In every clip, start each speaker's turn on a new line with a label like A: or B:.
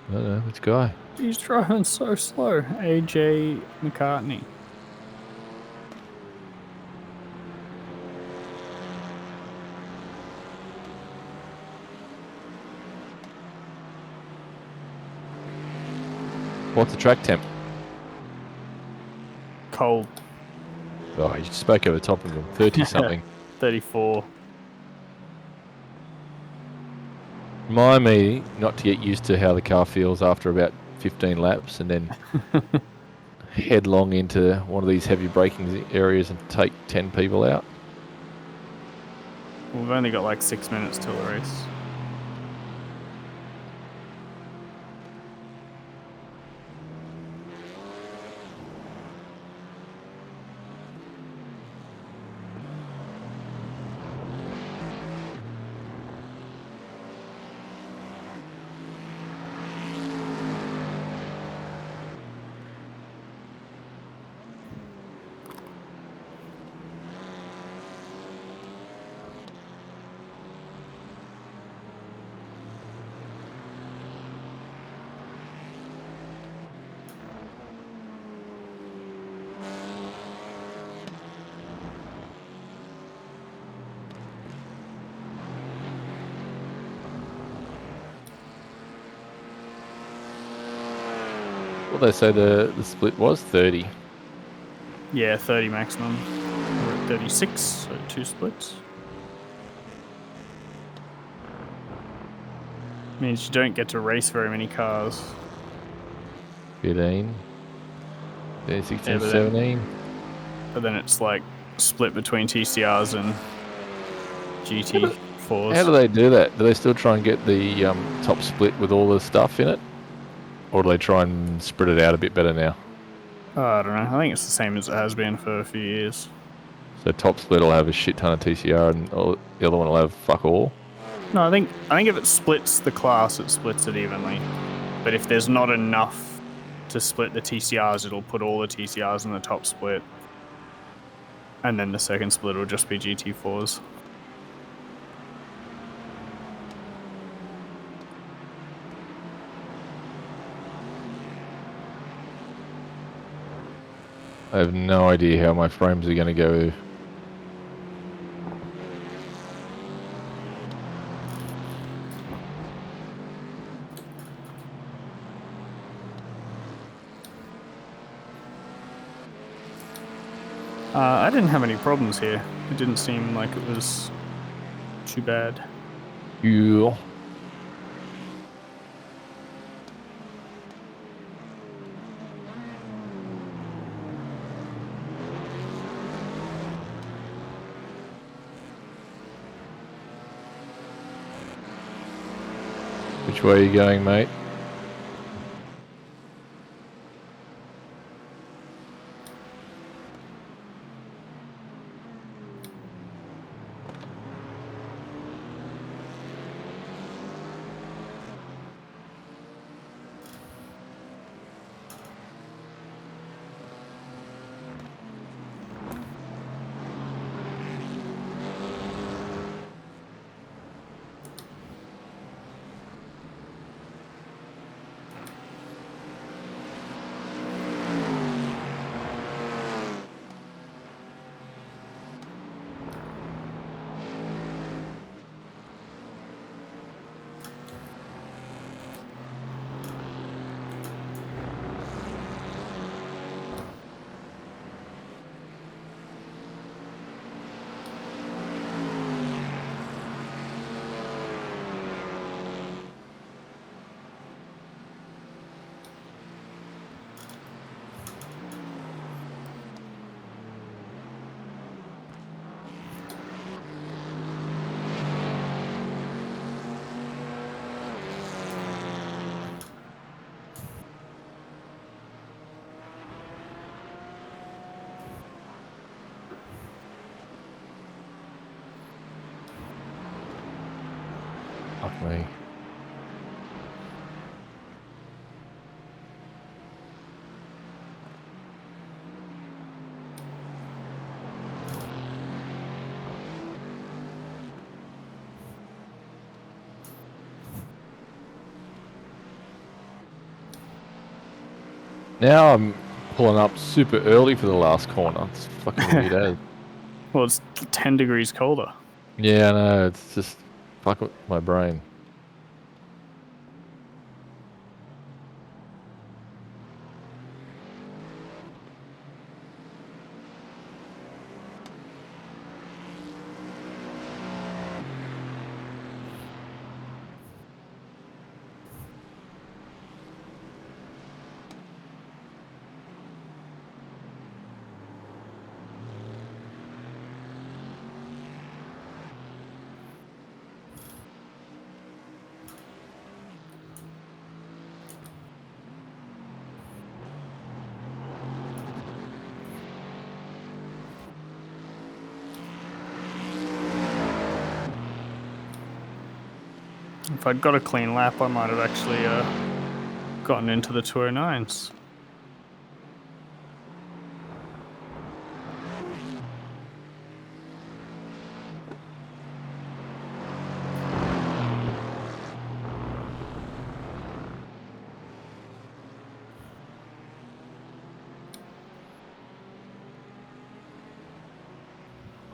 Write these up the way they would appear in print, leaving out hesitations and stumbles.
A: I don't know, this guy.
B: He's driving so slow. AJ McCartney.
A: What's the track temp?
B: Cold.
A: Oh, you spoke over the top of him. 30-something.
B: 34.
A: Remind me not to get used to how the car feels after about 15 laps and then headlong into one of these heavy braking areas and take 10 people out.
B: We've only got like 6 minutes till the race.
A: Well, they say the split was 30.
B: Yeah, 30 maximum. We're at 36, so 2 splits. Means you don't get to race very many cars.
A: 15. Then 16,
B: Yeah,
A: 17.
B: But then it's like split between TCRs and GT4s.
A: How do they do that? Do they still try and get the top split with all the stuff in it? Or do they try and spread it out a bit better now?
B: I don't know. I think it's the same as it has been for a few years.
A: So top split will have a shit ton of TCR and the other one will have fuck all?
B: No, I think if it splits the class, it splits it evenly. But if there's not enough to split the TCRs, it'll put all the TCRs in the top split. And then the second split will just be GT4s.
A: I have no idea how my frames are going to go.
B: I didn't have any problems here. It didn't seem like it was too bad.
A: You. Which way are you going, mate? Fuck me. Now I'm pulling up super early for the last corner. It's fucking weird as.
B: Well, it's 10 degrees colder.
A: Yeah, I know. It's just fucking with my brain.
B: If I'd got a clean lap, I might have actually gotten into the 209s.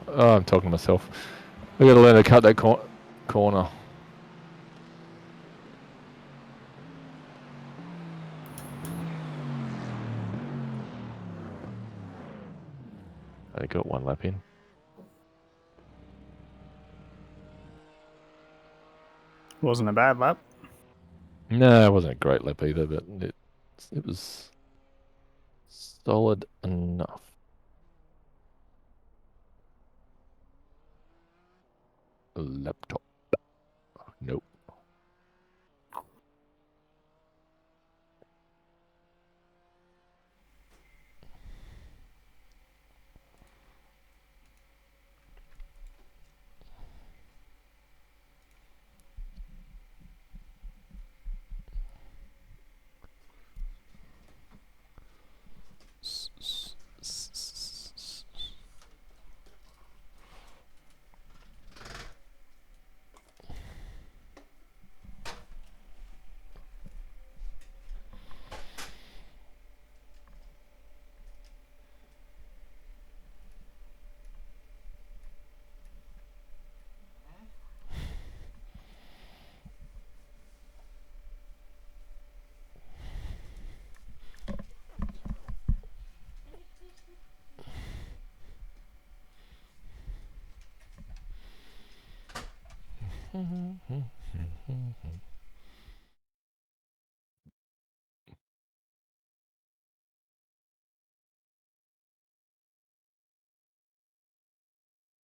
A: Oh, I'm talking to myself. I gotta learn to cut that corner. I got one lap in.
B: Wasn't a bad lap.
A: No, it wasn't a great lap either, but it was solid enough. Laptop. Nope.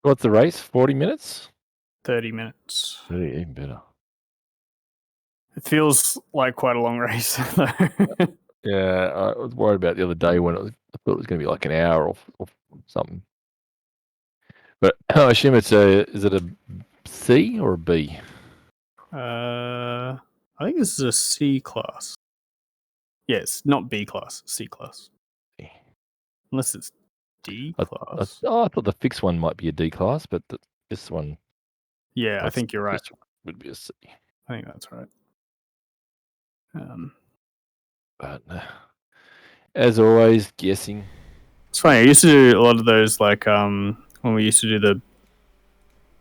A: What's the race? 40 minutes?
B: 30 minutes.
A: 30, even better.
B: It feels like quite a long race, though.
A: Yeah, I was worried about the other day when I thought it was going to be like an hour or something. But I assume is it a C or a B?
B: I think this is a C class. Yes, not B class, C class. Unless it's D class.
A: I thought the fixed one might be a D class, but this one.
B: Yeah, I think you're right.
A: Would be a C.
B: I think that's right.
A: But as always, guessing.
B: It's funny. I used to do a lot of those, like when we used to do the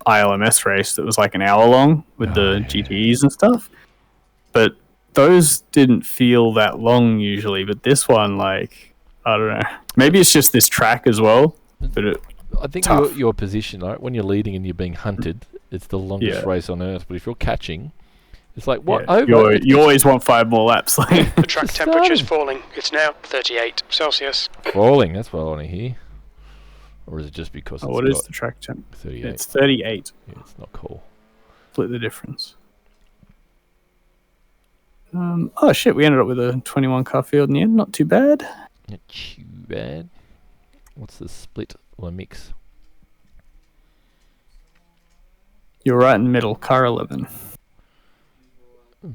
B: ILMS race that was like an hour long with the GTEs and stuff. But those didn't feel that long usually. But this one, like, I don't know. Maybe it's just this track as well. But
A: I think
B: tough.
A: your position, right, when you're leading and you're being hunted, it's the longest race on earth. But if you're catching, it's like, what?
B: Yeah,
A: over?
B: You always want 5 more laps.
C: The track temperature is falling. It's now 38 Celsius.
A: Falling, that's what I want to hear. Or is it just because
B: what is the track temp?
A: 38.
B: It's 38.
A: Yeah, it's not cool.
B: Split the difference. Oh shit, we ended up with a 21 car field in the end. Not too bad.
A: Not too bad. What's the split or mix?
B: You're right in the middle, car 11.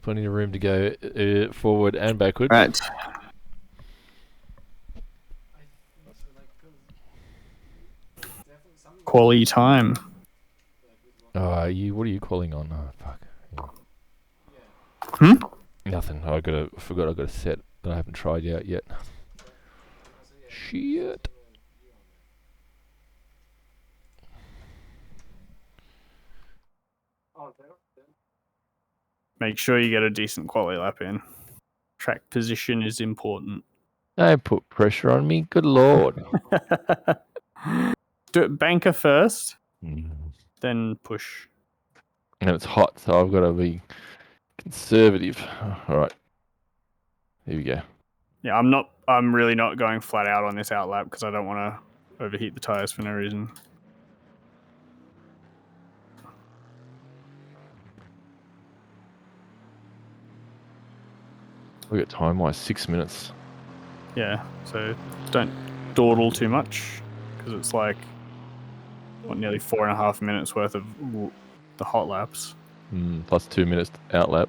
A: Plenty of room to go forward and backward.
B: Right. Quality time.
A: What are you calling on? Oh fuck.
B: Hmm?
A: Nothing. I forgot I got to set that I haven't tried out yet. Shit.
B: Make sure you get a decent quality lap in. Track position is important.
A: Don't put pressure on me. Good lord.
B: Do it banker first,
A: And
B: then push.
A: it's hot, so I've got to be conservative. All right. Here we go.
B: Yeah, I'm really not going flat out on this out lap because I don't want to overheat the tires for no reason.
A: We got time-wise 6 minutes.
B: Yeah, so don't dawdle too much because it's like nearly 4.5 minutes worth of the hot laps.
A: Plus 2 minutes out lap.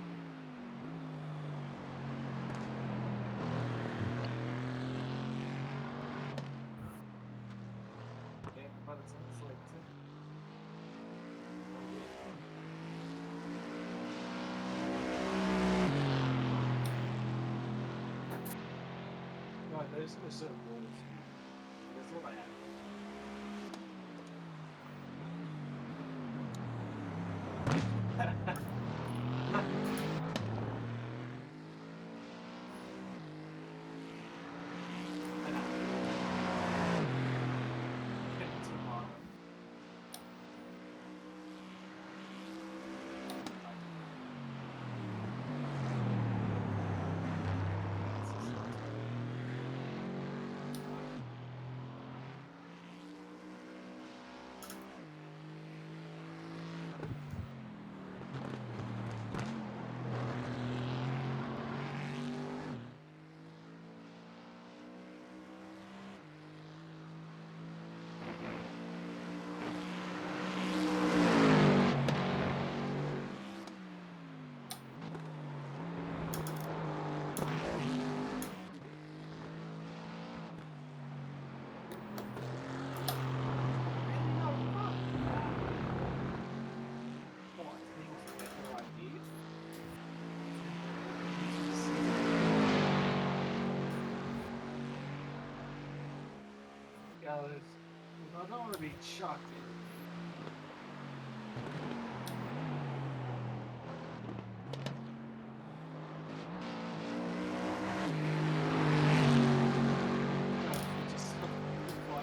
D: I don't want to be chucked in.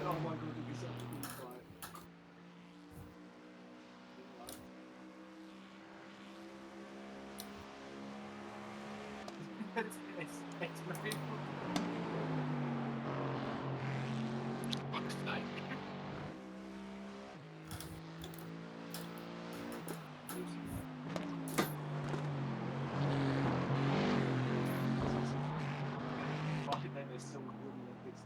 D: Oh my god, it'd be such a good fight. It's very
A: Fuck's sake.
D: then they're still winning at this.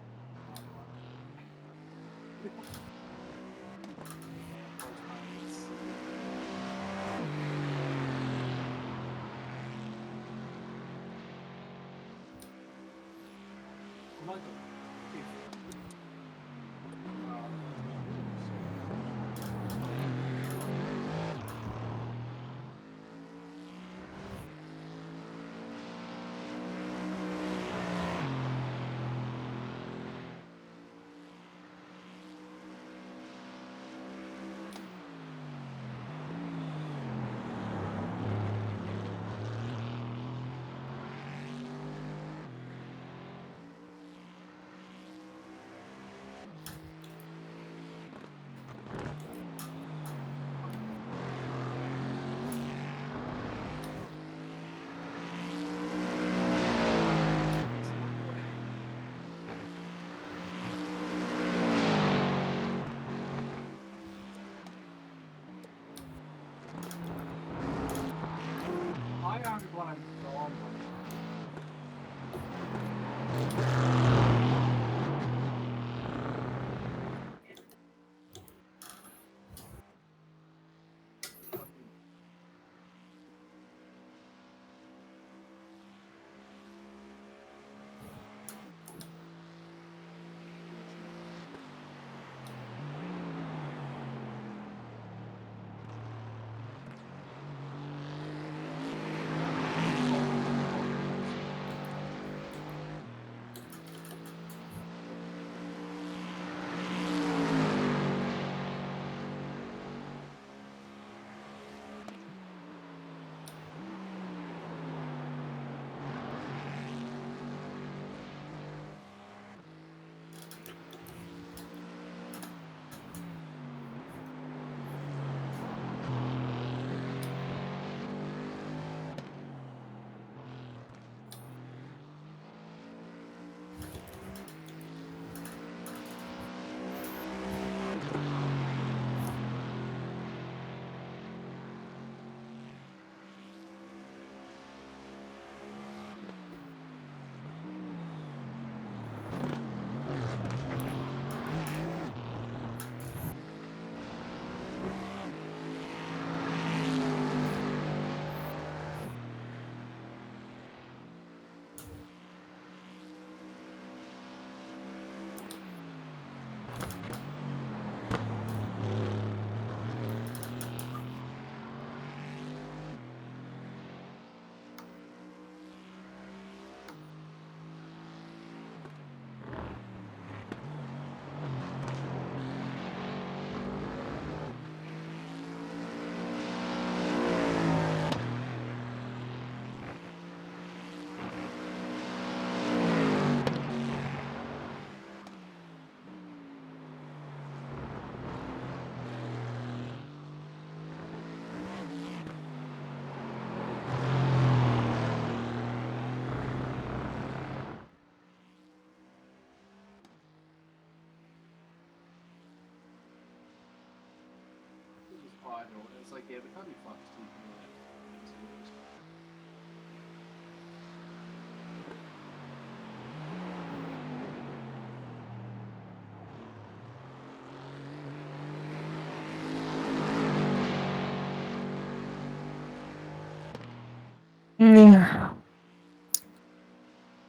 D: manual, and it's like, yeah, the car be fucked. So you can,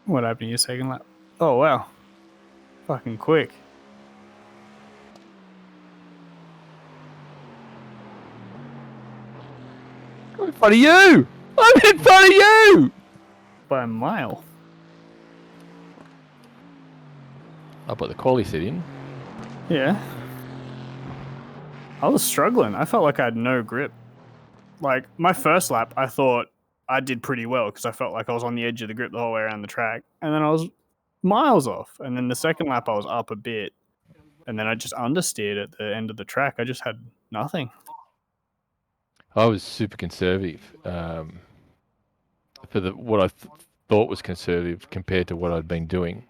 B: What happened to your second lap? Oh, wow. Fucking quick.
A: I'm in front of you! I'm in front of you!
B: By a mile.
A: I put the quali set in.
B: Yeah. I was struggling. I felt like I had no grip. Like, my first lap, I thought I did pretty well because I felt like I was on the edge of the grip the whole way around the track. And then I was miles off. And then the second lap, I was up a bit. And then I just understeered at the end of the track. I just had nothing.
A: I was super conservative for what I thought was conservative compared to what I'd been doing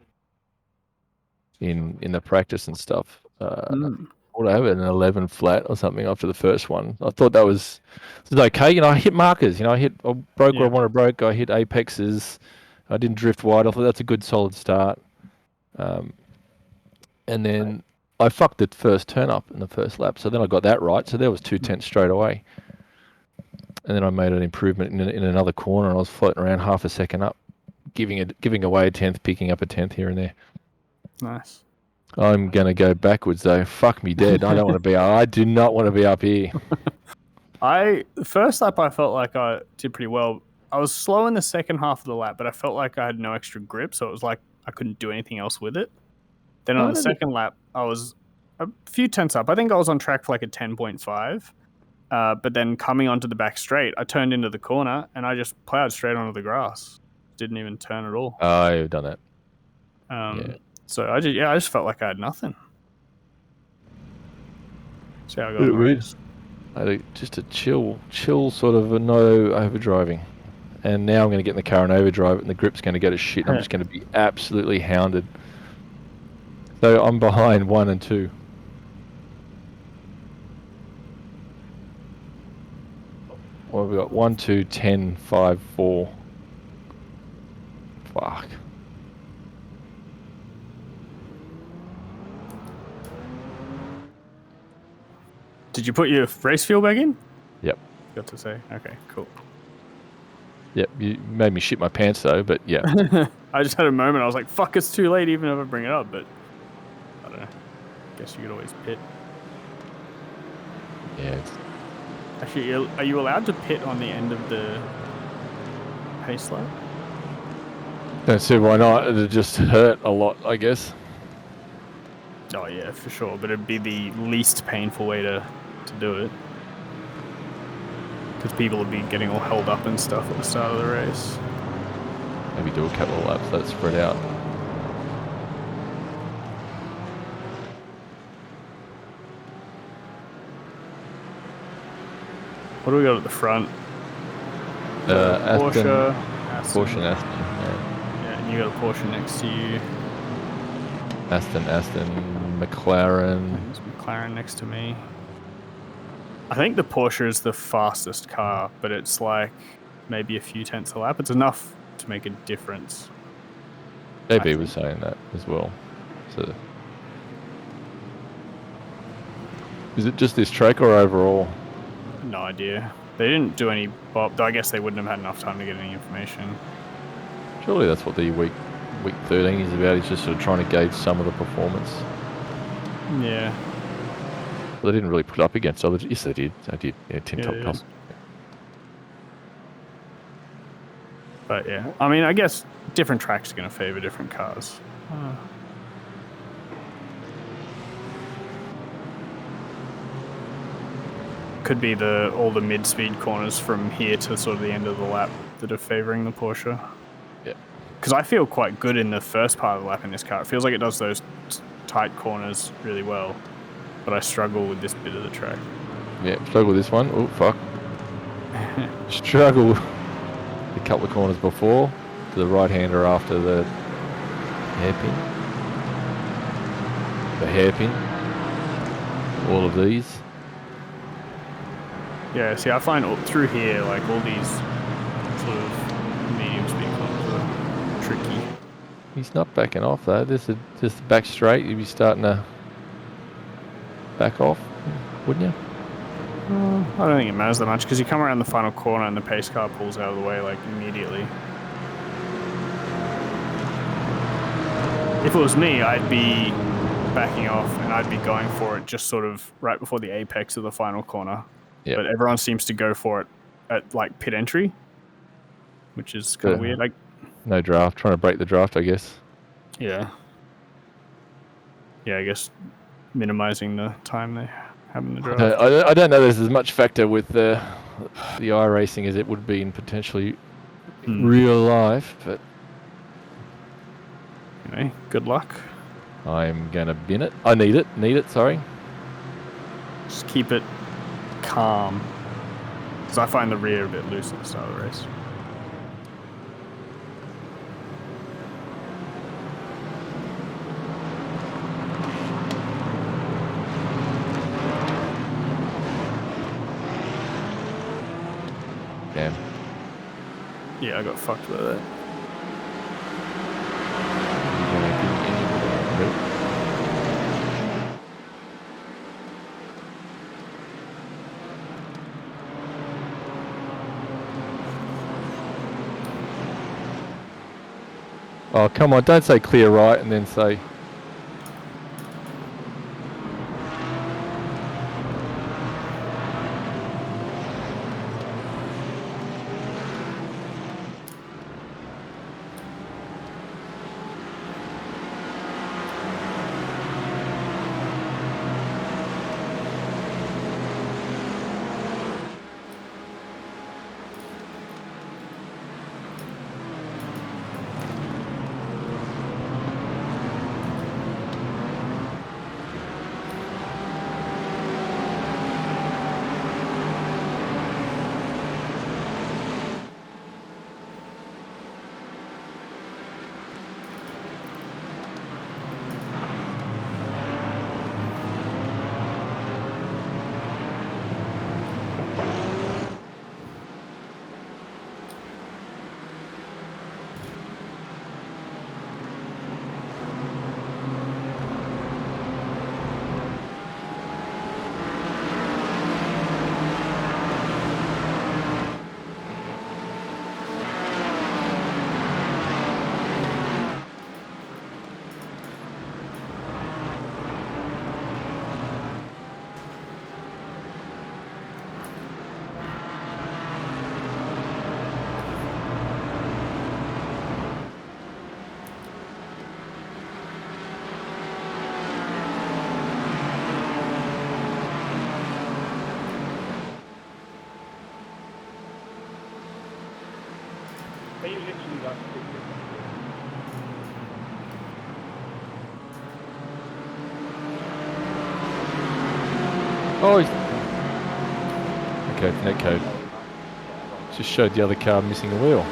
A: in the practice and stuff. What I have an 11 flat or something after the first one. I thought that was okay. You know, I hit markers. You know, I broke where I wanted to broke. I hit apexes. I didn't drift wide. I thought that's a good solid start. And then I fucked the first turn up in the first lap. So then I got that right. So there was 2/10 straight away. And then I made an improvement in another corner, and I was floating around half a second up, giving away a 10th, picking up a 10th here and there.
B: Nice.
A: I'm gonna go backwards though. Fuck me dead. I don't want to be. I do not want to be up here.
B: The first lap, I felt like I did pretty well. I was slow in the second half of the lap, but I felt like I had no extra grip, so it was like I couldn't do anything else with it. Then on the second lap, I was a few tenths up. I think I was on track for like a 10.5. But then coming onto the back straight, I turned into the corner and I just plowed straight onto the grass. Didn't even turn at all.
A: I've done that.
B: So I just felt like I had nothing. See how I got
A: It
B: the race.
A: I had just a chill sort of a no overdriving. And now I'm going to get in the car and overdrive it, and the grip's going to go to shit. I'm just going to be absolutely hounded. So I'm behind 1 and 2. Well, we've got 1, 2, 10, 5, 4. Fuck.
B: Did you put your race fuel back in?
A: Yep.
B: Got to say. Okay, cool.
A: Yep, you made me shit my pants though, but yeah.
B: I just had a moment. I was like, fuck, it's too late even if I bring it up, but I don't know. Guess you could always pit.
A: Yeah.
B: Actually, are you allowed to pit on the end of the pace lap?
A: Don't see why not. It'd just hurt a lot, I guess.
B: Oh yeah, for sure. But it'd be the least painful way to do it. Because people would be getting all held up and stuff at the start of the race.
A: Maybe do a couple of laps, let it spread out.
B: What do we got at the front?
A: Aston.
B: Aston.
A: Porsche and Aston. Yeah.
B: Yeah, and you got a Porsche next to you.
A: Aston, McLaren.
B: There's McLaren next to me. I think the Porsche is the fastest car, but it's like maybe a few tenths a lap. It's enough to make a difference.
A: JB was saying that as well. So, is it just this track or overall?
B: No idea. They didn't do any though I guess they wouldn't have had enough time to get any information.
A: Surely that's what the week 13 is about. He's just sort of trying to gauge some of the performance.
B: Yeah.
A: Well, they didn't really put up against others. Yes, they did. They did. Yeah, 10 top cars.
B: But yeah, I mean, I guess different tracks are going to favor different cars. Could be all the mid-speed corners from here to sort of the end of the lap that are favoring the Porsche.
A: Yeah.
B: Because I feel quite good in the first part of the lap in this car. It feels like it does those tight corners really well. But I struggle with this bit of the track.
A: Yeah, struggle with this one. Oh, fuck. Struggle a couple of corners before to the right-hander after the hairpin. The hairpin. All of these.
B: Yeah, see, I find through here, like all these sort of medium speed clubs are tricky.
A: He's not backing off though. This is just back straight. You'd be starting to back off, wouldn't you?
B: I don't think it matters that much because you come around the final corner and the pace car pulls out of the way like immediately. If it was me, I'd be backing off and I'd be going for it just sort of right before the apex of the final corner.
A: Yep.
B: But everyone seems to go for it at like pit entry, which is kind of weird. Like,
A: no draft, trying to break the draft, I guess.
B: yeah, I guess minimizing the time they have in the draft.
A: I don't know. There's as much factor with the iRacing as it would be in potentially real life, but
B: anyway, good luck.
A: I'm gonna bin it. I need it. Sorry.
B: Just keep it calm, because I find the rear a bit loose at the start of the race.
A: Damn.
B: Yeah, I got fucked with it.
A: Oh, come on, don't say clear right and then say... Oh, okay, net code. Just showed the other car missing a wheel.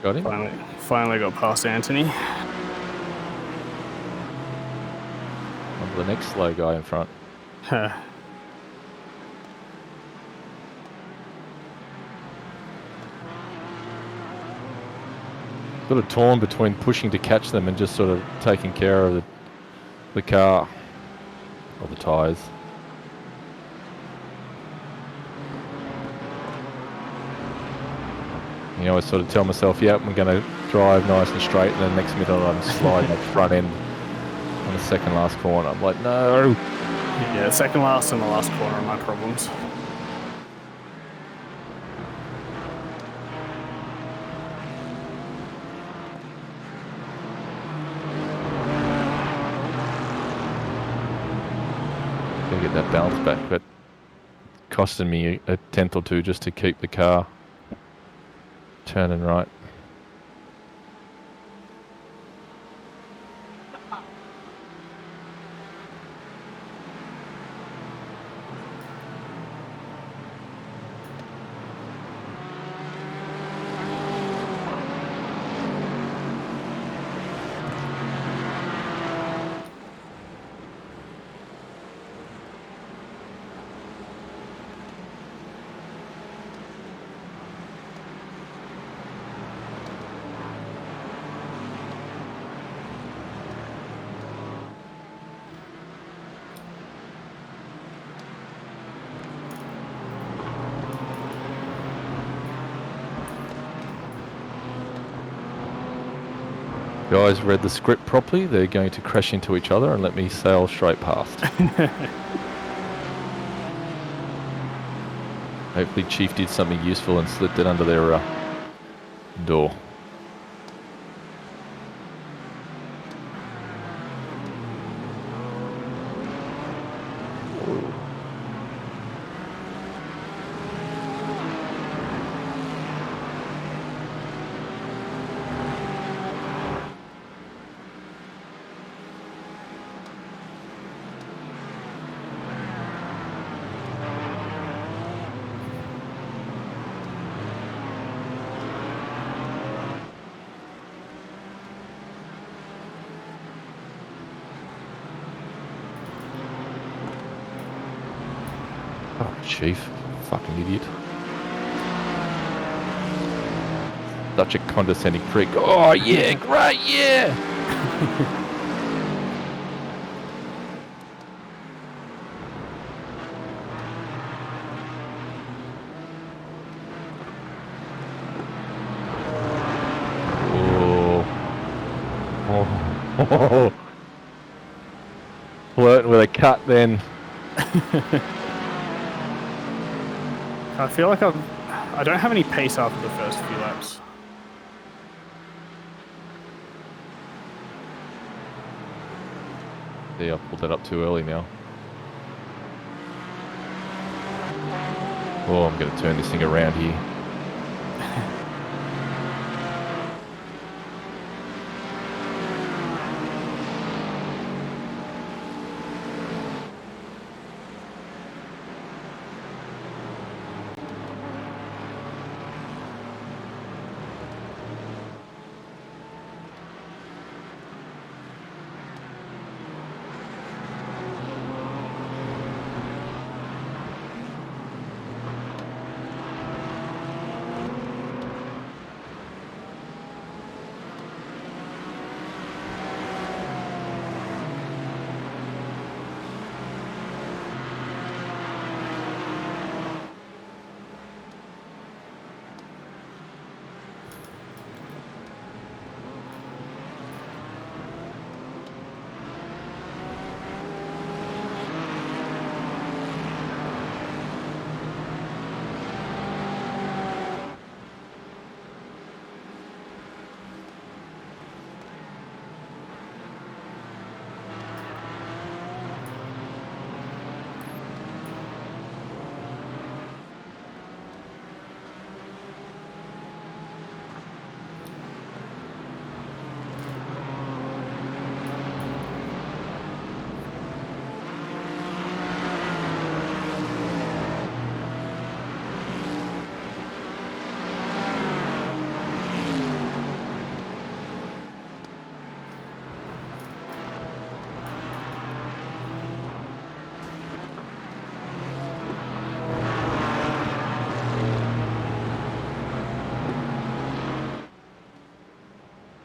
A: Got him?
B: Finally got past Anthony.
A: On to the next slow guy in front. Sort of torn between pushing to catch them and just sort of taking care of the car or the tyres. You know, I sort of tell myself, yeah, I'm going to drive nice and straight, and then the next minute I'm sliding up front end on the second last corner. I'm like, no.
B: Yeah, the second last and the last corner are my problems.
A: Gotta get that balance back, but costing me a tenth or two just to keep the car turning right. Guys read the script properly. They're going to crash into each other and let me sail straight past. Hopefully Chief did something useful and slipped it under their door. Oh, Chief. Fucking idiot. Such a condescending prick. Oh, yeah, great, yeah! Oh. Flirting with a cut then.
B: I feel like I don't have any pace after the first few laps.
A: Yeah, I pulled that up too early now. Oh, I'm going to turn this thing around here.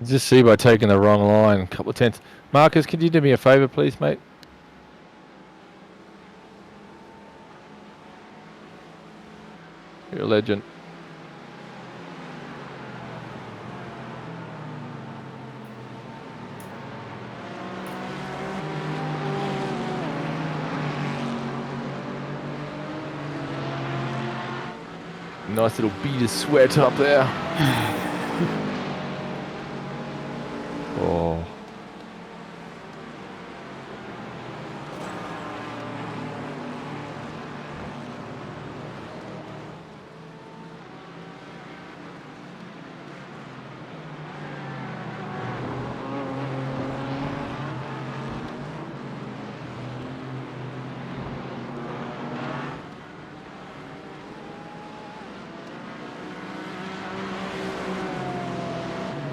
A: Just see by taking the wrong line. A couple of tenths. Marcus, could you do me a favour, please, mate? You're a legend. Nice little bead of sweat up there. Oh.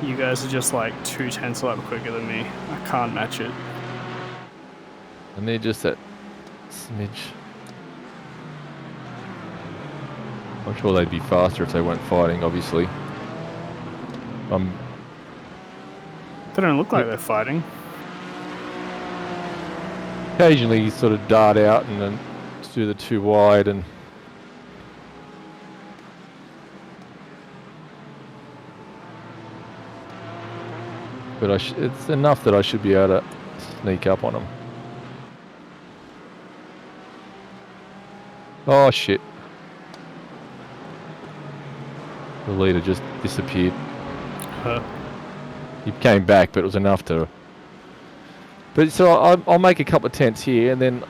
B: You guys are just like 2 tenths a lap quicker than me. I can't match it.
A: And they're just that smidge. I'm sure they'd be faster if they weren't fighting, obviously.
B: They don't look like they're fighting.
A: Occasionally you sort of dart out and then do the too wide and but it's enough that I should be able to sneak up on them. Oh shit. The leader just disappeared. He came back, but it was enough to... But so I'll make a couple of tenths here and then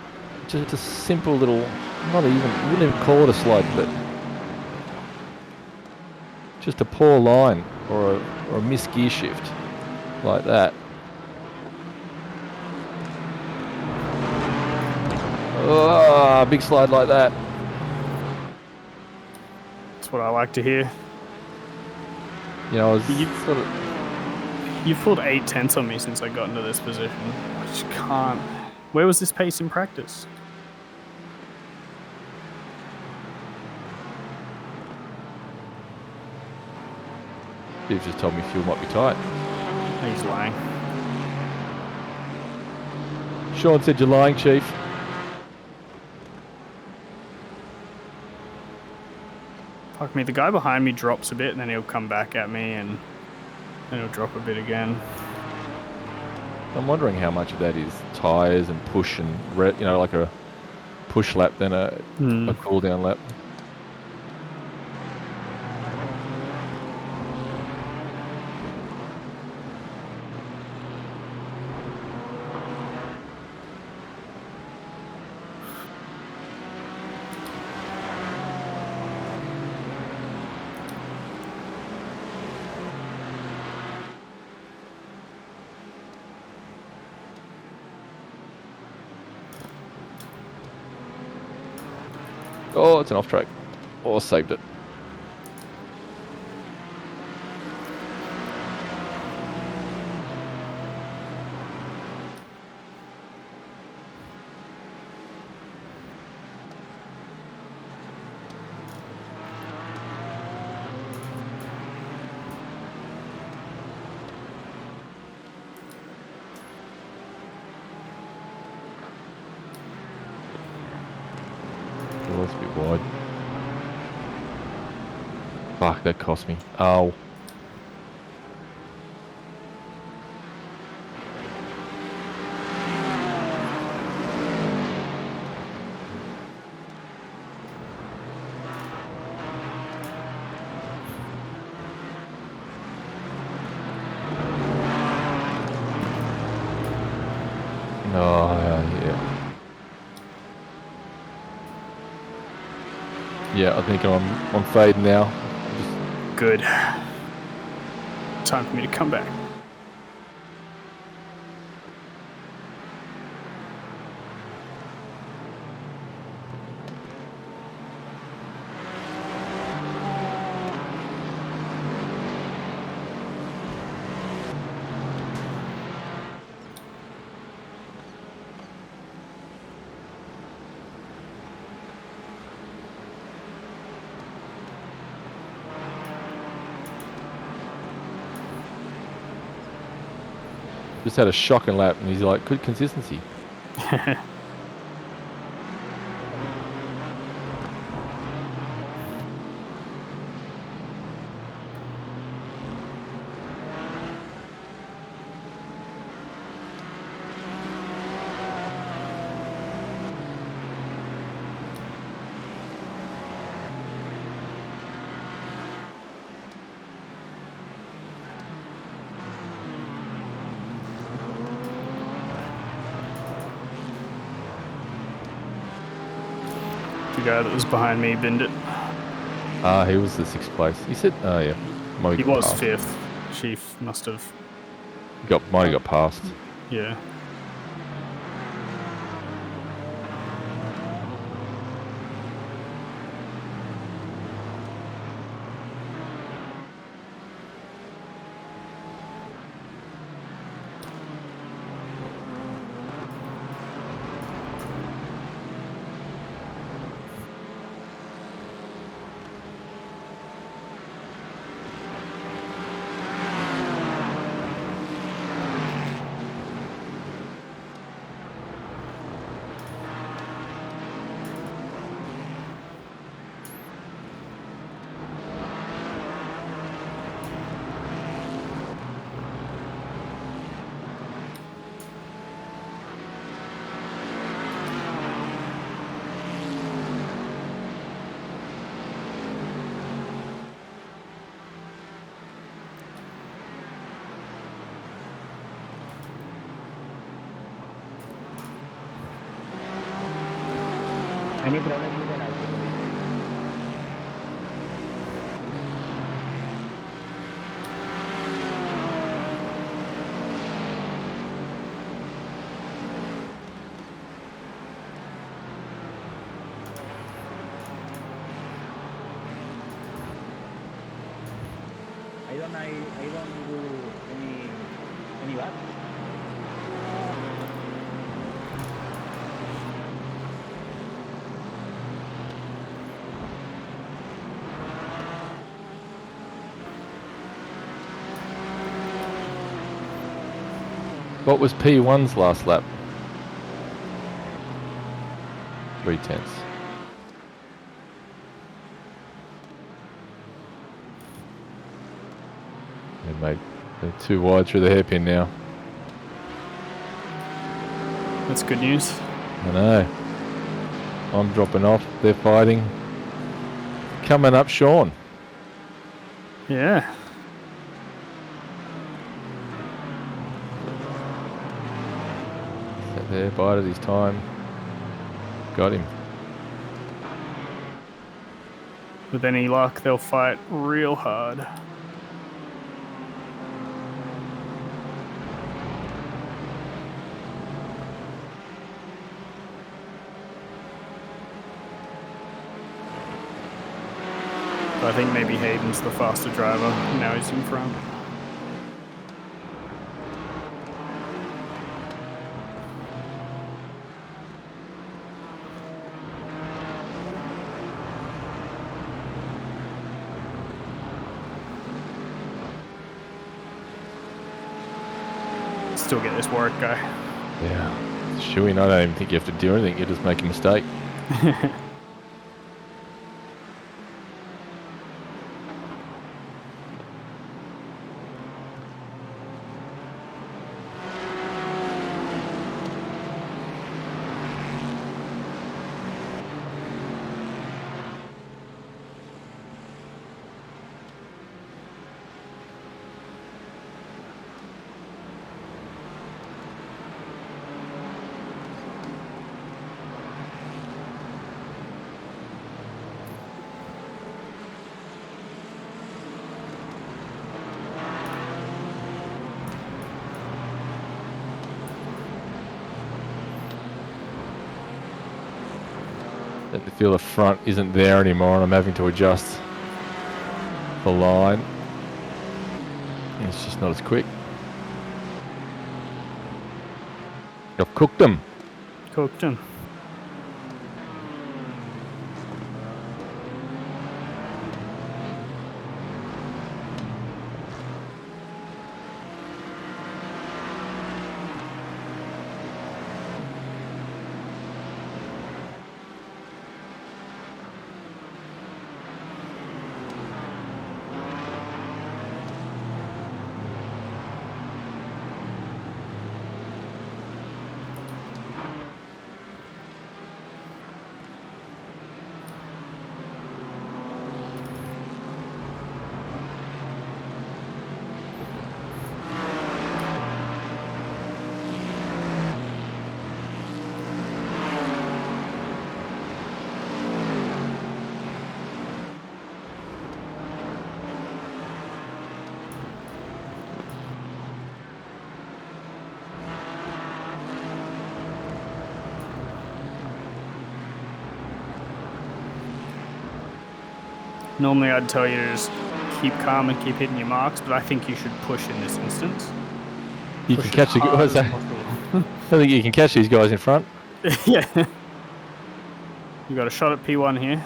A: just a simple little, not even, you wouldn't even call it a slide, but just a poor line or a missed gear shift like that. Oh, big slide like that.
B: That's what I like to hear.
A: You know, I was sort of...
B: You've pulled 8 tenths on me since I got into this position. I just can't. Where was this pace in practice?
A: Steve just told me fuel might be tight.
B: He's lying.
A: Sean said you're lying, Chief.
B: Fuck me, the guy behind me drops a bit and then he'll come back at me and then he'll drop a bit again.
A: I'm wondering how much of that is tyres and push and, you know, like a push lap than a cool down lap. Oh, it's an off track. Oh, saved it. Oh, that's a bit wide. Fuck, that cost me. Oh. Oh, yeah. Yeah, I think I'm fading now.
B: Good. Time for me to come back.
A: Just had a shocking lap, and he's like, good consistency.
B: The guy that was behind me binned it.
A: He was the 6th place. He said, oh yeah, might
B: He
A: got
B: was
A: passed.
B: 5th. Chief must have.
A: Might have got passed.
B: Yeah.
E: Any problem with the light? I don't do any bad.
A: What was P1's last lap? 3/10. Yeah, mate, they're too wide through the hairpin now.
B: That's good news.
A: I know. I'm dropping off. They're fighting. Coming up, Sean.
B: Yeah.
A: Sat there, bided his time. Got him.
B: With any luck, they'll fight real hard. But I think maybe Hayden's the faster driver. Now he's in front. Still get this work, guy.
A: Yeah. Shooing, I don't even think you have to do anything. You just make a mistake. I feel the front isn't there anymore and I'm having to adjust the line. It's just not as quick. I've cooked them.
B: Cooked him. Normally I'd tell you to just keep calm and keep hitting your marks, but I think you should push in this instance.
A: You
B: Push
A: can
B: as
A: catch the
B: hard
A: guys.
B: as
A: I
B: possible.
A: think you can catch these guys in front.
B: Yeah. You got a shot at P1 here.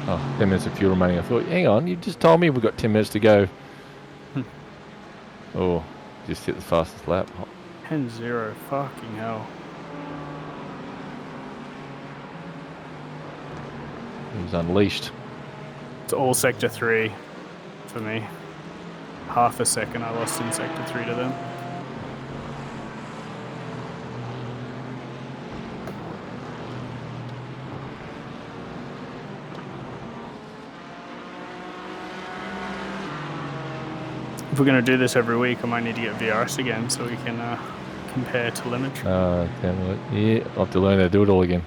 A: Oh, 10 minutes of fuel remaining. I thought, hang on, you just told me we've got 10 minutes to go. Oh, just hit the fastest lap.
B: 10-0. Fucking hell.
A: It was unleashed.
B: It's all sector 3 for me. Half a second I lost in sector 3 to them. If we're going to do this every week, I might need to get VRS again so we can compare telemetry.
A: Damn it. Yeah, I'll have to learn how to do it all again.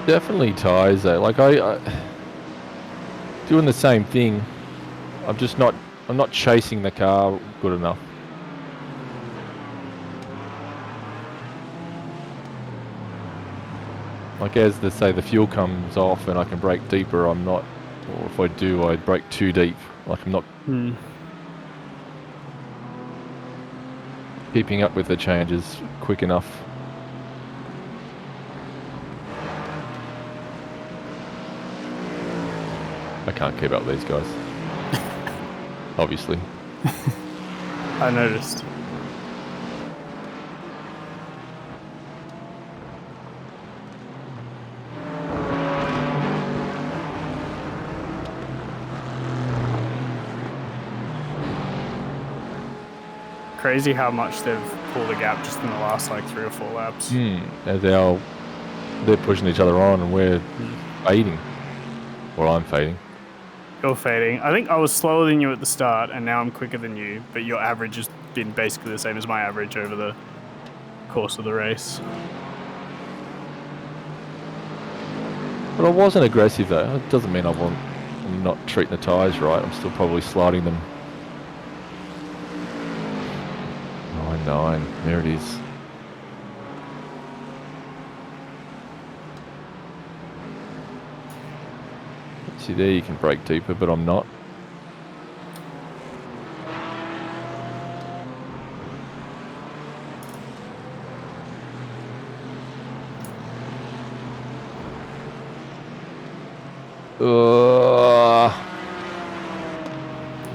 A: Definitely ties though. Like I doing the same thing. I'm not chasing the car good enough. Like as they say, the fuel comes off and I can brake deeper, I'm not, or if I do, I brake too deep. Like I'm not keeping up with the changes quick enough. I can't keep up with these guys. Obviously.
B: I noticed. Crazy how much they've pulled a gap just in the last like 3 or 4 laps.
A: As they're pushing each other on and we're fading. Or I'm fading.
B: You're fading. I think I was slower than you at the start, and now I'm quicker than you, but your average has been basically the same as my average over the course of the race.
A: But I wasn't aggressive though. It doesn't mean I'm not treating the tyres right. I'm still probably sliding them. 9, there it is. See there, you can brake deeper, but I'm not.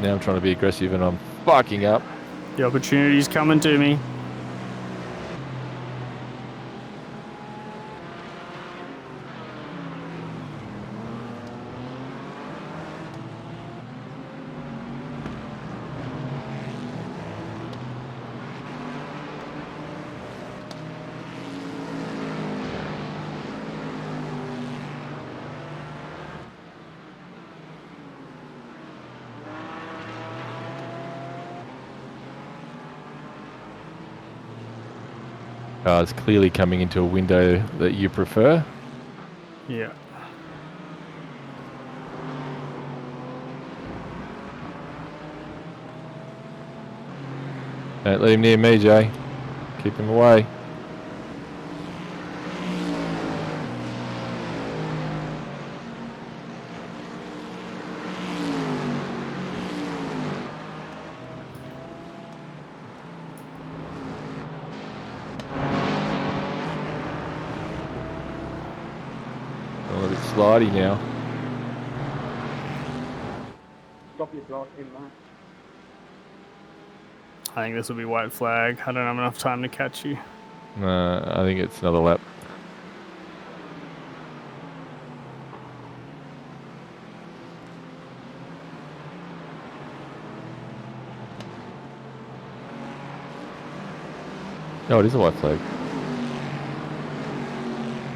A: Now I'm trying to be aggressive and I'm fucking up.
B: The opportunity's coming to me.
A: Car's clearly coming into a window that you prefer.
B: Yeah.
A: Don't leave him near me, Jay. Keep him away. A little bit slidey now.
E: Stop your block in that.
B: I think this will be white flag. I don't have enough time to catch you.
A: I think it's another lap. No, it is a white flag.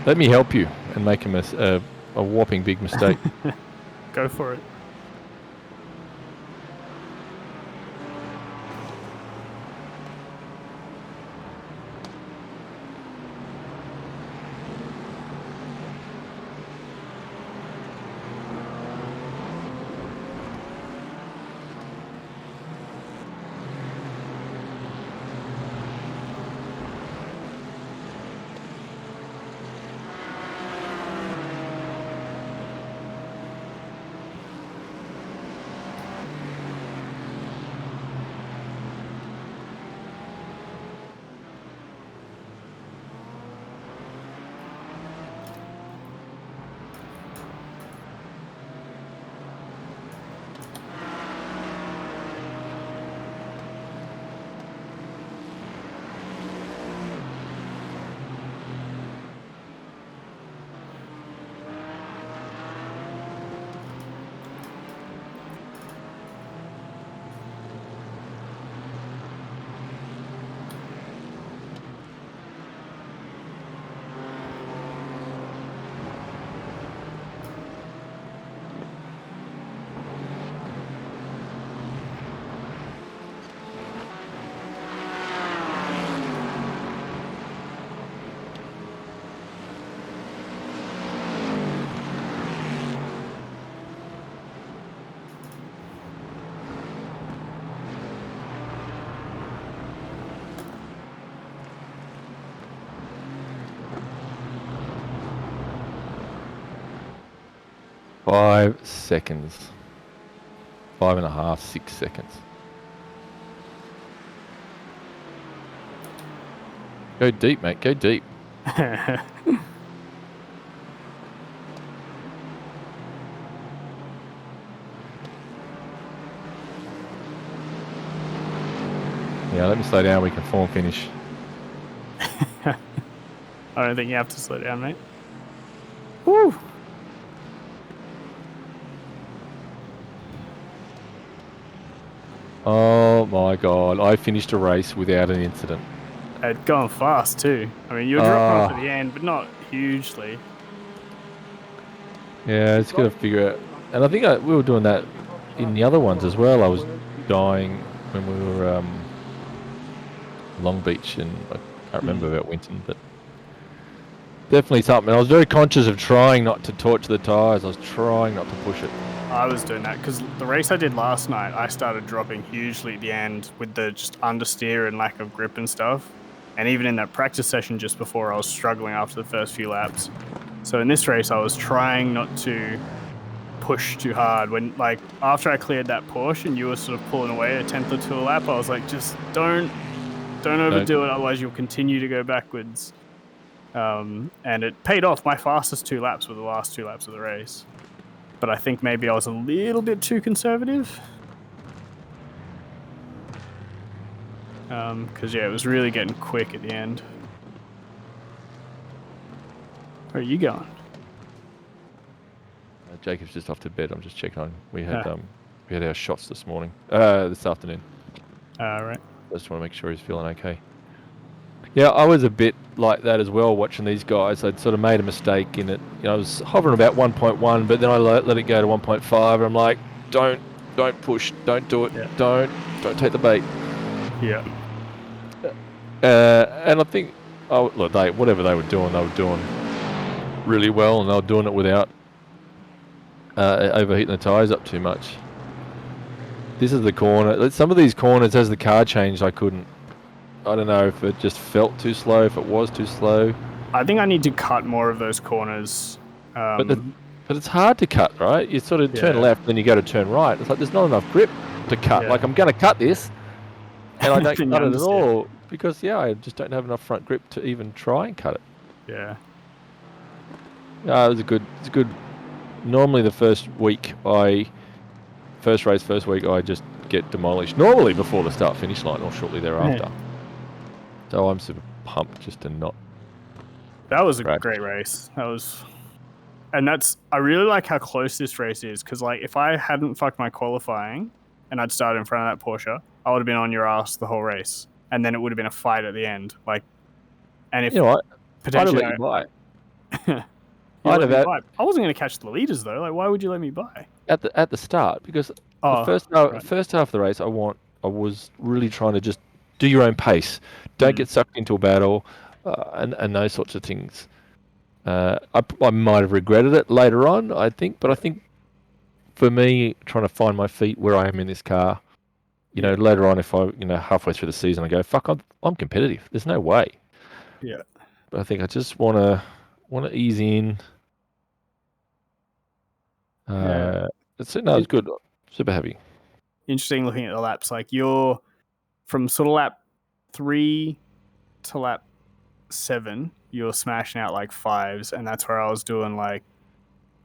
A: Let me help you and make a whopping big mistake.
B: Go for it.
A: 5 seconds. 5.5, 6 seconds. Go deep, mate. Go deep. Yeah, let me slow down. We can form finish.
B: I don't think you have to slow down, mate. Woo!
A: Oh my god! I finished a race without an incident.
B: It's going fast too. I mean, you're dropping off at the end, but not hugely.
A: Yeah, it's got to figure out. And I think we were doing that in the other ones as well. I was dying when we were Long Beach, and I can't remember about Winton, but definitely something. I was very conscious of trying not to torch the tyres. I was trying not to push it.
B: I was doing that because the race I did last night, I started dropping hugely at the end with the just understeer and lack of grip and stuff. And even in that practice session just before, I was struggling after the first few laps. So in this race, I was trying not to push too hard. When like after I cleared that Porsche and you were sort of pulling away a tenth or two a lap, I was like, just don't overdo it, otherwise you'll continue to go backwards. And it paid off. My fastest 2 laps were the last 2 laps of the race. But I think maybe I was a little bit too conservative. Because, yeah, it was really getting quick at the end. Where are you going?
A: Jacob's just off to bed. I'm just checking on. We had
B: Ah.
A: we had our shots this afternoon.
B: Right.
A: I just want to make sure he's feeling okay. Yeah, I was a bit like that as well, watching these guys. I'd sort of made a mistake in it. You know, I was hovering about 1.1, but then I let it go to 1.5, and I'm like, don't push, don't do it,
B: Yeah.
A: don't take the bait.
B: Yeah.
A: And I think, look, whatever they were doing really well, and they were doing it without overheating the tyres up too much. This is the corner. Some of these corners, as the car changed, I couldn't. I don't know if it just felt too slow, if it was too slow.
B: I think I need to cut more of those corners.
A: But it's hard to cut, right? You sort of turn left, then you go to turn right. It's like there's not enough grip to cut.
B: Yeah.
A: Like, I'm going to cut this, and I don't
B: Then you
A: cut it at
B: understand.
A: all because, I just don't have enough front grip to even try and cut it.
B: Yeah.
A: It was good. Normally the first week, I just get demolished. Normally before the start-finish line or shortly thereafter. So I'm super pumped just to not.
B: That was a
A: Right.
B: great race. I really like how close this race is, because like if I hadn't fucked my qualifying and I'd started in front of that Porsche, I would have been on your ass the whole race, and then it would have been a fight at the end. Like, and if
A: You know what? I'd have
B: potentially
A: let you buy.
B: you
A: I'd
B: let
A: have
B: me
A: had
B: buy. I wasn't going to catch the leaders though. Like, why would you let me buy?
A: at the start because
B: Oh,
A: the first half of the race I was really trying to just do your own pace. Don't get sucked into a battle, and those sorts of things. I might have regretted it later on, I think, but I think for me, trying to find my feet where I am in this car, later on, if I, halfway through the season, I go, fuck, I'm competitive. There's no way.
B: Yeah.
A: But I think I just want to ease in. It's good. Super happy.
B: Interesting looking at the laps. Like, you're from sort of lap 3 to lap 7, you're smashing out like 5s, and that's where I was doing like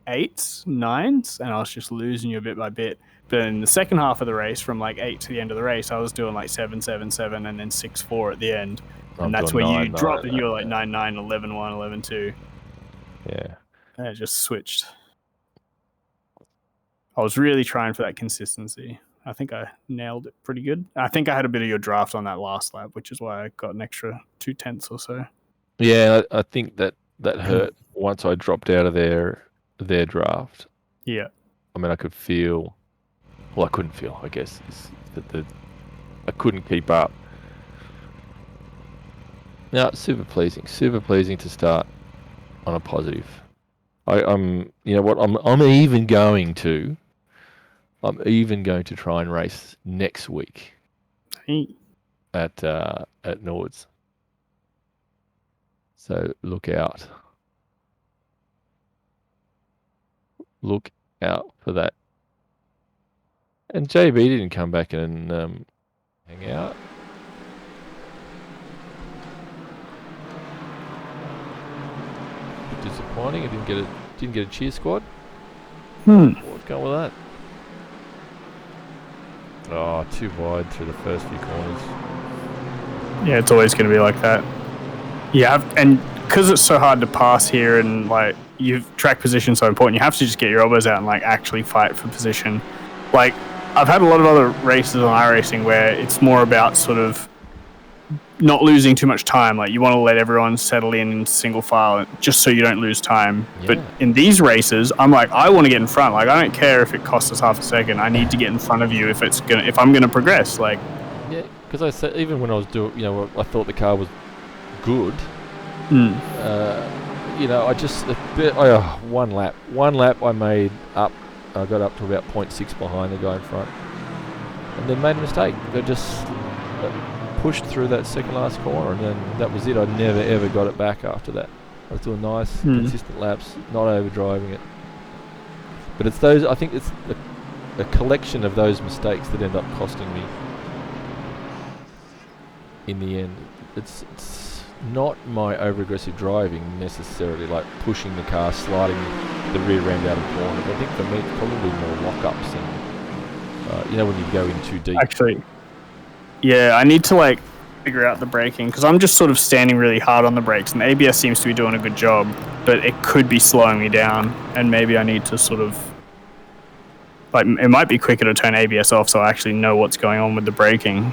B: 8s, 9s, and I was just losing you bit by bit. But in the second half of the race, from like 8 to the end of the race, I was doing like 7, 7, 7, and then 6, 4 at the end. And that's where you dropped, and you were like 9, 9, 11, 1, 11, 2.
A: Yeah.
B: And it just switched. I was really trying for that consistency. I think I nailed it pretty good. I think I had a bit of your draft on that last lap, which is why I got an extra 2 tenths or so.
A: Yeah, I think that hurt once I dropped out of their draft.
B: Yeah.
A: I mean, I could feel. Well, I couldn't feel. I guess that I couldn't keep up. No, super pleasing. Super pleasing to start on a positive. I'm. You know what? I'm even going to try and race next week
B: Hey.
A: at Nords. So look out. Look out for that. And JB didn't come back and hang out. Bit disappointing. I didn't get a cheer squad. What's going with that? Oh, too wide through the first few corners.
B: Yeah, it's always going to be like that. Yeah, and because it's so hard to pass here, and like track position so important, you have to just get your elbows out and like actually fight for position. Like I've had a lot of other races on iRacing where it's more about sort of not losing too much time. Like you want to let everyone settle in single file just so you don't lose time.
A: Yeah.
B: But in these races, I'm like, I want to get in front. Like I don't care if it costs us half a second. I need to get in front of you if I'm gonna progress. Like
A: yeah, because I said even when I was doing, I thought the car was good. I just one lap I made up. I got up to about 0.6 behind the guy in front, and then made a mistake. I just pushed through that second last corner, and then that was it. I never ever got it back after that. I was doing nice, consistent laps, not overdriving it. But it's those. I think it's a collection of those mistakes that end up costing me. In the end, it's not my over-aggressive driving necessarily, like pushing the car, sliding the rear end out of corners. I think for me it's probably more lock-ups and when you go in too deep.
B: Actually, yeah, I need to like figure out the braking because I'm just sort of standing really hard on the brakes, and the ABS seems to be doing a good job, but it could be slowing me down, and maybe I need to sort of like it might be quicker to turn ABS off so I actually know what's going on with the braking.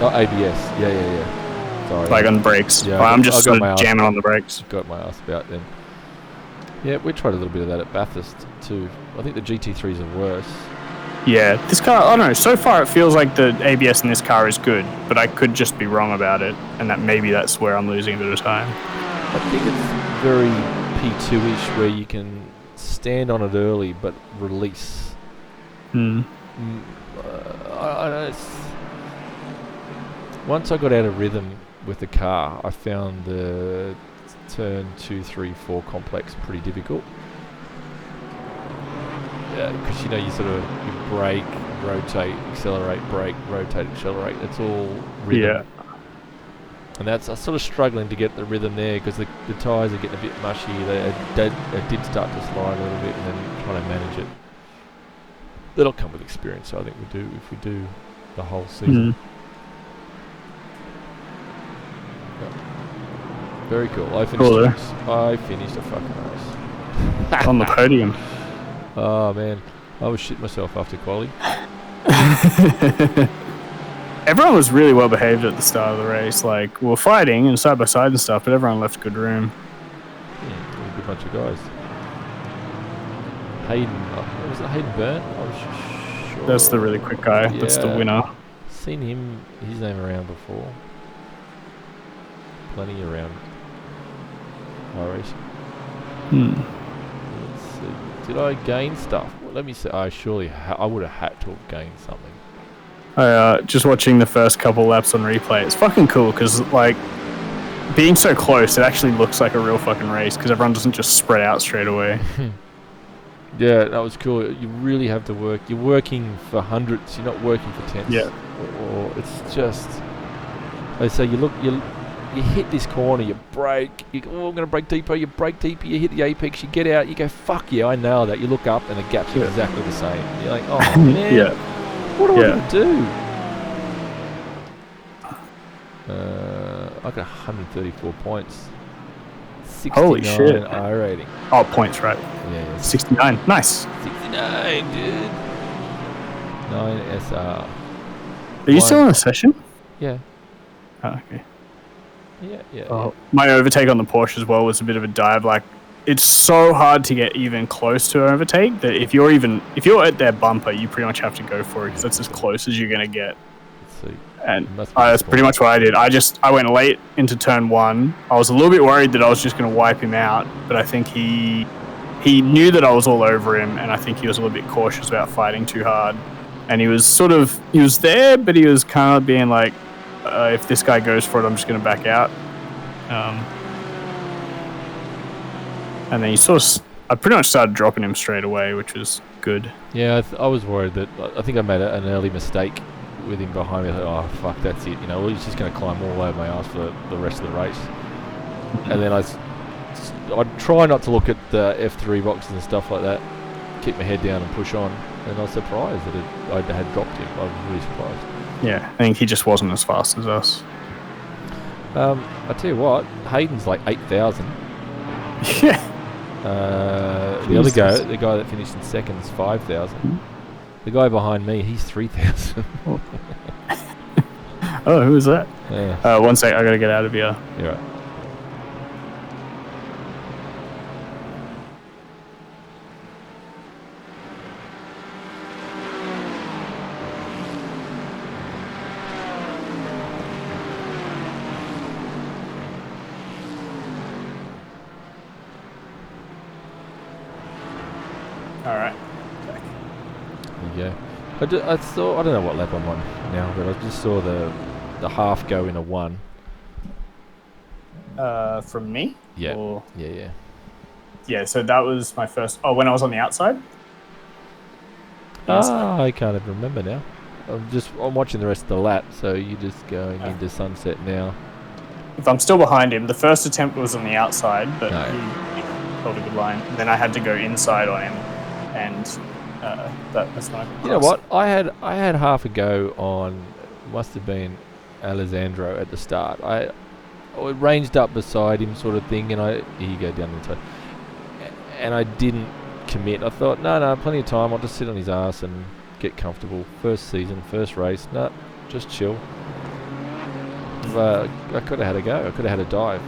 A: ABS, yeah. Sorry.
B: Like on the brakes.
A: Yeah,
B: I'm just sort of jamming on the brakes.
A: Got my ass about then. Yeah, we tried a little bit of that at Bathurst too. I think the GT3s are worse.
B: Yeah, this car, I don't know, so far it feels like the ABS in this car is good, but I could just be wrong about it, and that maybe that's where I'm losing a bit of time.
A: I think it's very P2-ish where you can stand on it early but release. Once I got out of rhythm with the car, I found the turn 2, 3, 4 complex pretty difficult. Because you sort of you brake, rotate, accelerate, brake, rotate, accelerate. It's all rhythm. Yeah. And I'm sort of struggling to get the rhythm there because the tyres are getting a bit mushy. They did start to slide a little bit, and then trying to manage it. That'll come with experience. So I think if we do the whole season. Very cool. I finished a fucking race.
B: On the podium.
A: Oh man, I was shit myself after quali.
B: Everyone was really well behaved at the start of the race. Like, we were fighting and side by side and stuff, but everyone left good room.
A: Yeah, a good bunch of guys. Hayden, was it Hayden Byrne? I was sure.
B: That's the really quick guy. Yeah. That's the winner.
A: Seen his name around before. Plenty around. Let's see. Did I gain stuff? Well, let me see. Surely I would have had to have gained something.
B: Just watching the first couple laps on replay, it's fucking cool because like being so close, it actually looks like a real fucking race because everyone doesn't just spread out straight away.
A: Yeah, that was cool. You really have to work. You're working for hundredths. You're not working for tenths.
B: Yeah.
A: Or it's just. They say you hit this corner, you brake, I'm going to brake deeper, you brake deeper, you hit the apex, you get out, you go, fuck yeah, I nailed that. You look up and the gap's exactly the same. You're like, oh man, what am I going to do? I got 134 points. 69
B: Holy shit.
A: I rating.
B: Oh, points, right.
A: Yeah.
B: 69, nice.
A: 69, dude. 9 SR.
B: Are you still in a session?
A: Yeah.
B: Oh, okay.
A: Yeah.
B: My overtake on the Porsche as well was a bit of a dive. Like, it's so hard to get even close to an overtake that if you're at their bumper, you pretty much have to go for it because that's as close as you're gonna get.
A: Let's see.
B: And that's pretty much what I did. I went late into turn 1. I was a little bit worried that I was just gonna wipe him out, but I think he knew that I was all over him, and I think he was a little bit cautious about fighting too hard. And he was there, but he was kind of being like, if this guy goes for it, I'm just going to back out. And then he I pretty much started dropping him straight away, which was good.
A: Yeah, I was worried that I think I made an early mistake with him behind me. I thought, oh fuck, that's it. You know, he's just going to climb all over my ass for the rest of the race. And then I'd try not to look at the F3 boxes and stuff like that. Keep my head down and push on. And I was surprised that I had dropped him. I was really surprised.
B: Yeah, I think he just wasn't as fast as us.
A: I tell you what, Hayden's like 8,000.
B: Yeah.
A: The guy that finished in second is 5,000. The guy behind me, he's 3,000.
B: Oh, who is that?
A: Yeah.
B: 1 sec, I gotta get out of here.
A: You're right.
B: All right.
A: There you go. I saw, I don't know what lap I'm on now, but I just saw the half go in a 1.
B: From me?
A: Yeah.
B: Or...
A: Yeah.
B: Yeah, so that was my first... Oh, when I was on the outside?
A: I can't even remember now. I'm watching the rest of the lap, so you're just going into sunset now.
B: If I'm still behind him, the first attempt was on the outside, but
A: No.
B: he held a good line. And then I had to go inside on him, and that's my...
A: You know what? I had half a go on, must have been Alessandro at the start. I ranged up beside him, sort of thing, and here you go down the inside. And I didn't commit. I thought, no, plenty of time. I'll just sit on his ass and get comfortable. First season, first race. No, just chill. I could have had a go. I could have had a dive.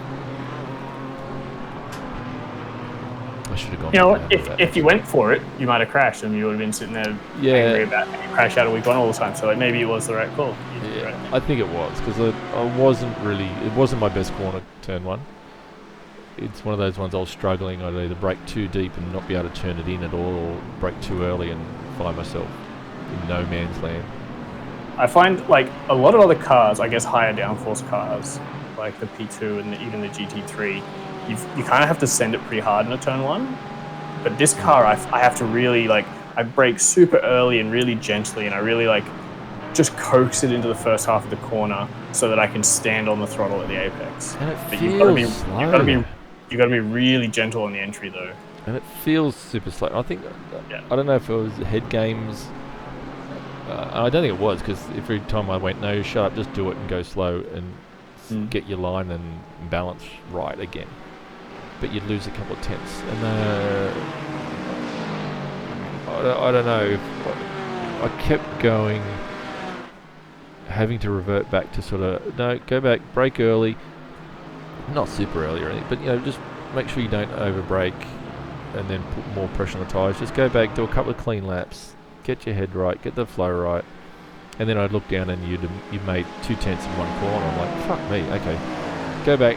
A: I should have gone.
B: You know what? If you went for it, you might have crashed, and you would have been sitting there angry about it. You crash out of week 1 all the time. So maybe it was the right call.
A: Yeah, I think it was, because I wasn't really. It wasn't my best corner, turn 1. It's one of those ones I was struggling. I'd either brake too deep and not be able to turn it in at all, or brake too early and find myself in no man's land.
B: I find, like, a lot of other cars, I guess higher downforce cars, like the P2 and even the GT3, you kind of have to send it pretty hard in a turn 1. But this car, I have to really, like, I brake super early and really gently, and I really, like, just coax it into the first half of the corner so that I can stand on the throttle at the apex.
A: And it
B: But
A: feels slow.
B: You've got to be really gentle on the entry, though.
A: And it feels super slow. I think, I don't know if it was head games. I don't think it was, because every time I went, no, shut up, just do it and go slow and get your line and balance right again. But you'd lose a couple of tenths. And I don't know. I kept going, having to revert back to sort of, no, go back, brake early. Not super early or anything, but, you know, just make sure you don't over brake and then put more pressure on the tyres. Just go back, do a couple of clean laps, get your head right, get the flow right, and then I'd look down and you'd made 2 tenths in one corner. I'm like, fuck me, okay. Go back,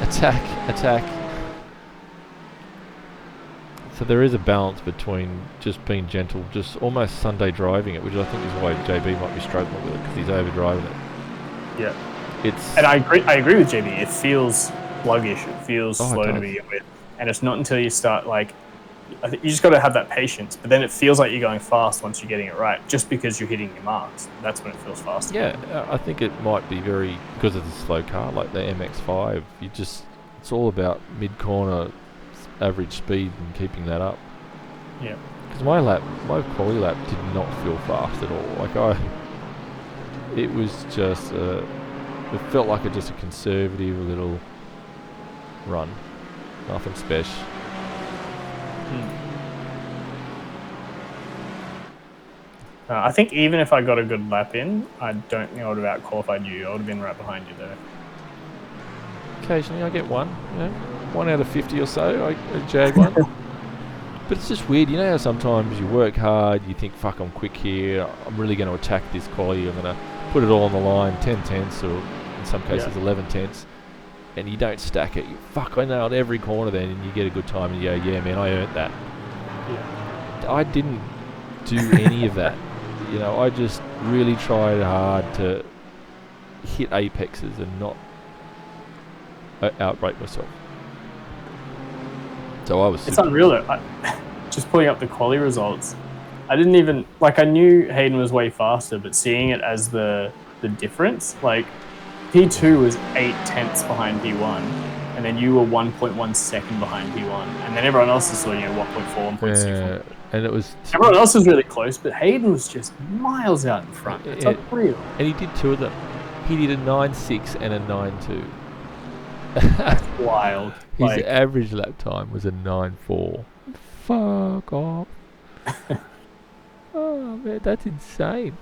A: attack. So there is a balance between just being gentle, just almost Sunday driving it, which I think is why JB might be struggling with it, because he's over driving it.
B: Yeah.
A: And
B: I agree with JB. It feels sluggish. It feels slow to begin with, and it's not until you start, like, I think you just got to have that patience. But then it feels like you're going fast once you're getting it right, just because you're hitting your marks. That's when it feels fast.
A: Yeah, I think it might be because it's a slow car like the MX-5. It's all about mid-corner average speed and keeping that up.
B: Yeah.
A: Because my quality lap did not feel fast at all. Like it was just it felt like just a conservative little run, nothing special.
B: I think even if I got a good lap in, I don't think I would have out-qualified you. I would have been right behind you there.
A: Occasionally I get one, 1 out of 50 or so, I jag one. But it's just weird, you know how sometimes you work hard, you think, fuck, I'm quick here, I'm really going to attack this quality, I'm going to put it all on the line, 10 tenths, or in some cases 11 tenths, and you don't stack it. Fuck, I nailed every corner then, and you get a good time, and you go, yeah, man, I earned that. Yeah. I didn't do any of that. You know, I just really tried hard to hit apexes and not outbrake myself. So I was
B: It's
A: super.
B: unreal though. Just pulling up the quali results, I didn't even like. I knew Hayden was way faster, but seeing it as the difference, like P2 was 8/10 behind P1, and then you were 1.1 second behind P1, and then everyone else is sort of 1.4, 1.6.
A: And it was.
B: Everyone else was really close, but Hayden was just miles out in front. It's unreal.
A: And he did two of them. He did a 9.6 and a 9.2.
B: Wild.
A: His
B: Like,
A: average lap time was a 9.4. Fuck off. Oh man, that's insane.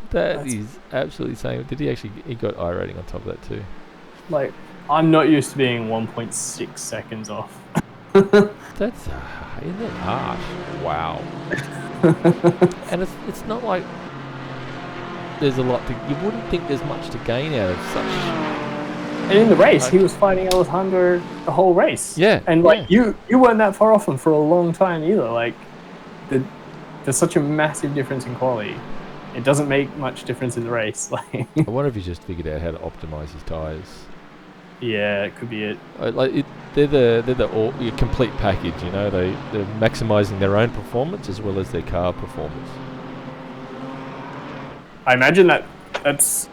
A: That's absolutely insane. Did he actually? He got I rating on top of that too.
B: like I'm not used to being 1.6 seconds off.
A: That's isn't that harsh? Wow. And it's not like there's a lot to. You wouldn't think there's much to gain out of such.
B: And in the race, he was fighting Alejandro the whole race.
A: Yeah.
B: And like you weren't that far off him for a long time either. Like there's such a massive difference in quality. It doesn't make much difference in the race. Like
A: I wonder if he's just figured out how to optimize his tires.
B: yeah, it could be it.
A: They're the complete package. You know, they're maximizing their own performance as well as their car performance.
B: I imagine that's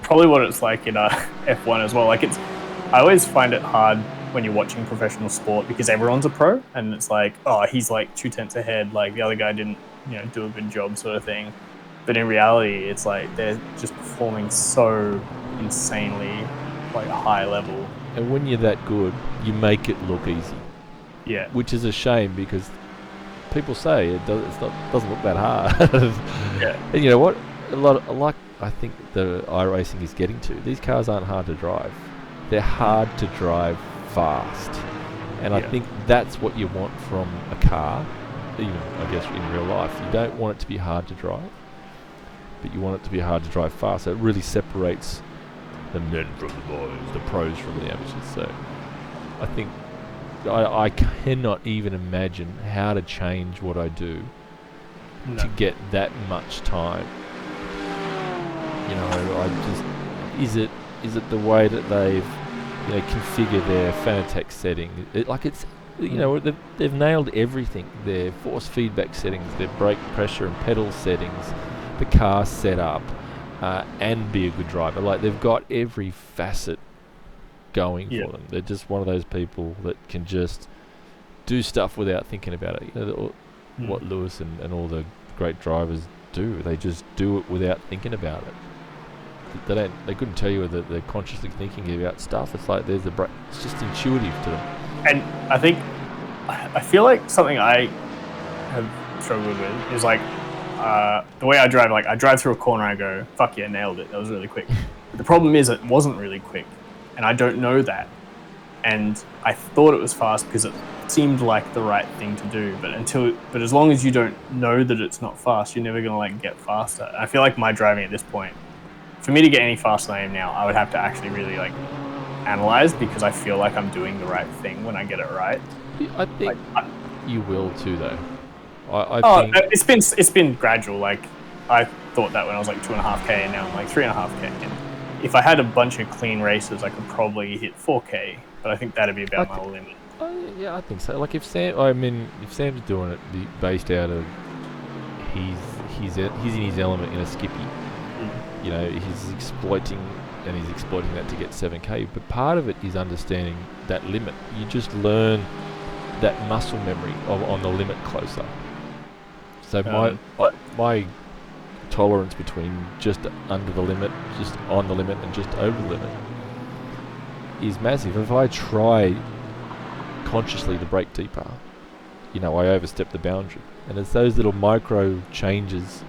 B: probably what it's like in F1 as well. Like I always find it hard when you're watching professional sport because everyone's a pro, and it's like, oh, he's like 2/10 ahead. Like the other guy didn't, do a good job, sort of thing. But in reality, it's like they're just performing so insanely, like a high level.
A: And when you're that good, you make it look easy.
B: Yeah.
A: Which is a shame because people say it doesn't look that hard.
B: Yeah.
A: And you know what? Like I think the iRacing is getting to. These cars aren't hard to drive. They're hard to drive fast. And I think that's what you want from a car, even I guess in real life. You don't want it to be hard to drive, but you want it to be hard to drive fast. So it really separates the men from the boys, the pros from the amateurs. So I think I cannot even imagine how to change what I do to get that much time. Is it the way that they've configure their Fanatec setting? They've nailed everything. Their force feedback settings, their brake pressure and pedal settings, the car setup, and be a good driver. Like they've got every facet going for them. They're just one of those people that can just do stuff without thinking about it. What Lewis and all the great drivers do. They just do it without thinking about it. They couldn't tell you that they're consciously thinking about stuff. It's like it's just intuitive to them.
B: And I feel like something I have struggled with is like the way I drive. Like I drive through a corner, I go, "Fuck yeah, nailed it! That was really quick." But the problem is it wasn't really quick, and I don't know that. And I thought it was fast because it seemed like the right thing to do. But as long as you don't know that it's not fast, you're never gonna get faster. And I feel like my driving at this point, for me to get any faster than I am now, I would have to actually really analyze because I feel like I'm doing the right thing when I get it right.
A: I think you will too, though.
B: I think it's been gradual. Like I thought that when I was like 2.5K, and now I'm like 3.5K. And if I had a bunch of clean races, I could probably hit 4K. But I think that'd be about my limit.
A: Yeah, I think so. Like if Sam's doing it based out of he's in his element in a skippy. He's exploiting that to get 7K. But part of it is understanding that limit. You just learn that muscle memory on the limit closer. So my tolerance between just under the limit, just on the limit, and just over the limit is massive. If I try consciously to brake deeper, I overstep the boundary. And it's those little micro changes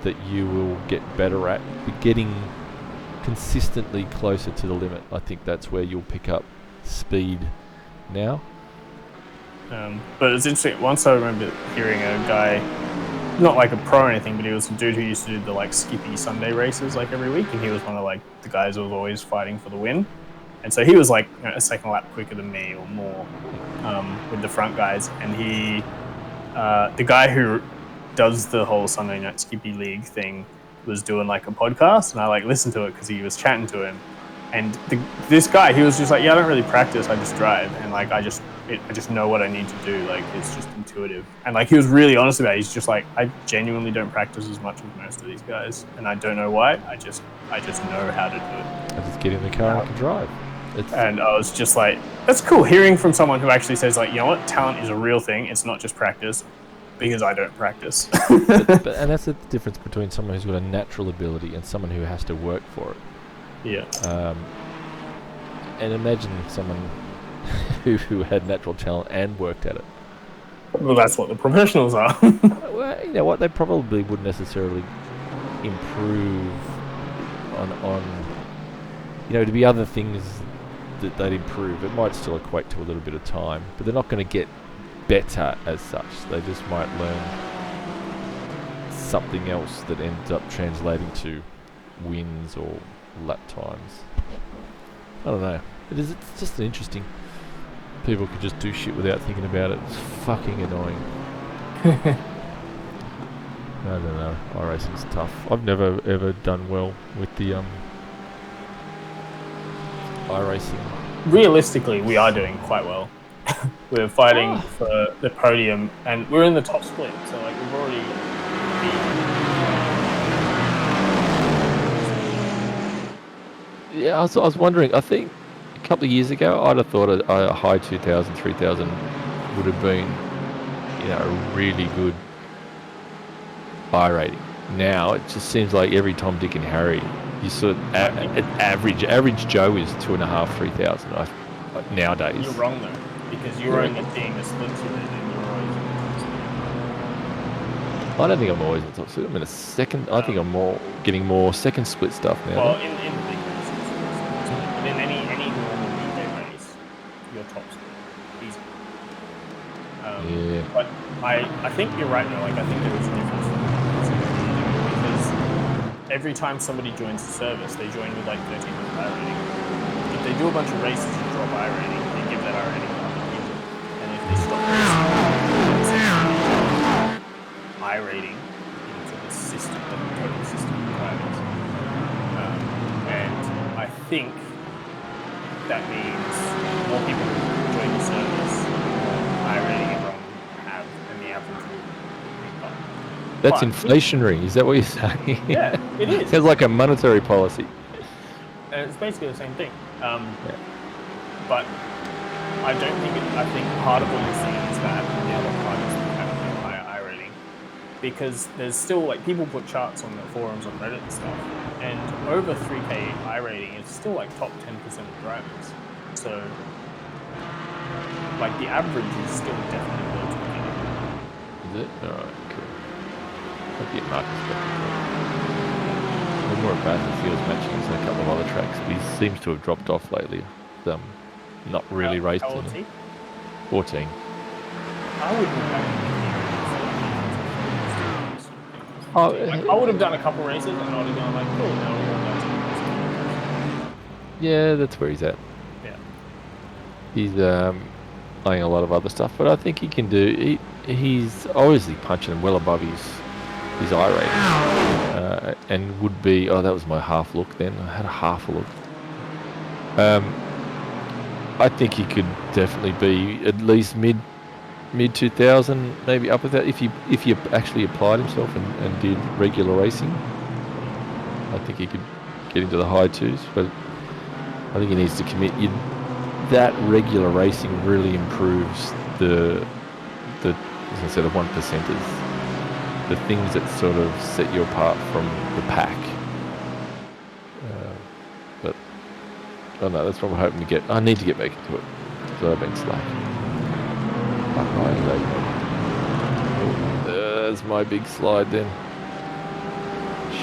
A: that you will get better at, getting consistently closer to the limit. I think that's where you'll pick up speed now.
B: But it's interesting. Once I remember hearing a guy, not like a pro or anything, but he was a dude who used to do the Skippy Sunday races every week, and he was one of the guys who was always fighting for the win. And so he was a second lap quicker than me or more with the front guys. And he, the guy who does the whole Sunday Night Skippy League thing, was doing a podcast, and I listened to it because he was chatting to him. And this guy, he was just yeah, I don't really practice, I just drive. And I just I just know what I need to do. Like, it's just intuitive. And like, he was really honest about it. He's just like, I genuinely don't practice as much as most of these guys, and I don't know why. I just know how to do it.
A: I just get in the car and I can drive.
B: And I was just like, that's cool hearing from someone who actually says, like, you know what, talent is a real thing. It's not just practice, because I don't practice.
A: And that's the difference between someone who's got a natural ability and someone who has to work for it.
B: Yeah.
A: And imagine someone who had natural talent and worked at it.
B: Well, that's what the professionals are.
A: Well, you know what? They probably wouldn't necessarily improve on to be other things that they'd improve. It might still equate to a little bit of time, but they're not going to get better as such. They just might learn something else that ends up translating to wins or lap times. I don't know. It's just interesting. People could just do shit without thinking about it. It's fucking annoying. I don't know. iRacing's tough. I've never ever done well with the iRacing.
B: Realistically, we are doing quite well. We're fighting for the podium, and we're in the top split. So like, we've already
A: Yeah, I was wondering. I think a couple of years ago, I'd have thought a high 2000, 3000 would have been, a really good rating. Now it just seems like every Tom, Dick, and Harry, you sort of average Joe is 2,500, 3,000 nowadays.
B: You're wrong though, because you're only seeing the split split, and you're always in the top split.
A: I don't think I'm always in the top split. I'm in a second. I think I'm getting more second split stuff now.
B: Well, in the big races, but in any normal weekday race, you're top split, easy.
A: Yeah.
B: But I think you're right though. Like, I think there is a difference because every time somebody joins the service, they join with like 1300 I rating. If they do a bunch of races and drop I rating, they give that I rating to other people. And if they stop racing, I rating into the system, the total system of drivers. And I think that means more people join the service, more I rating everyone will have, and the average will be up.
A: That's inflationary. Is that what you're saying?
B: Yeah, it is.
A: It's like a monetary policy.
B: And it's basically the same thing. But I don't think I think part of what you're seeing is that the other part is having a higher I rating. Because there's still, like, people put charts on the forums on Reddit and stuff, and over 3k I rating is still like top 10% of drivers. So like, the average is still definitely below 2k.
A: Is it? Alright, cool. I'll get Marcus back. We're more at Battlefields matching us and a couple of other tracks, but he seems to have dropped off lately. Not really racing.
B: How old is he?
A: 14.
B: I wouldn't have I would have done a couple races and I would have gone like, cool, now we're going to
A: Yeah, that's where he's at.
B: Yeah.
A: He's playing a lot of other stuff, but I think he can do. He's obviously punching well above his I rating, and would be. Oh, that was my half look. Then I had a half a look. I think he could definitely be at least mid 2000, maybe up with that if he actually applied himself and did regular racing. I think he could get into the high twos, but I think he needs to commit. That regular racing really improves the as I said, the 1%ers, the things that sort of set you apart from the pack. But I don't know, that's what I'm hoping to get. I need to get back into it because I've been slack. There's my big slide then.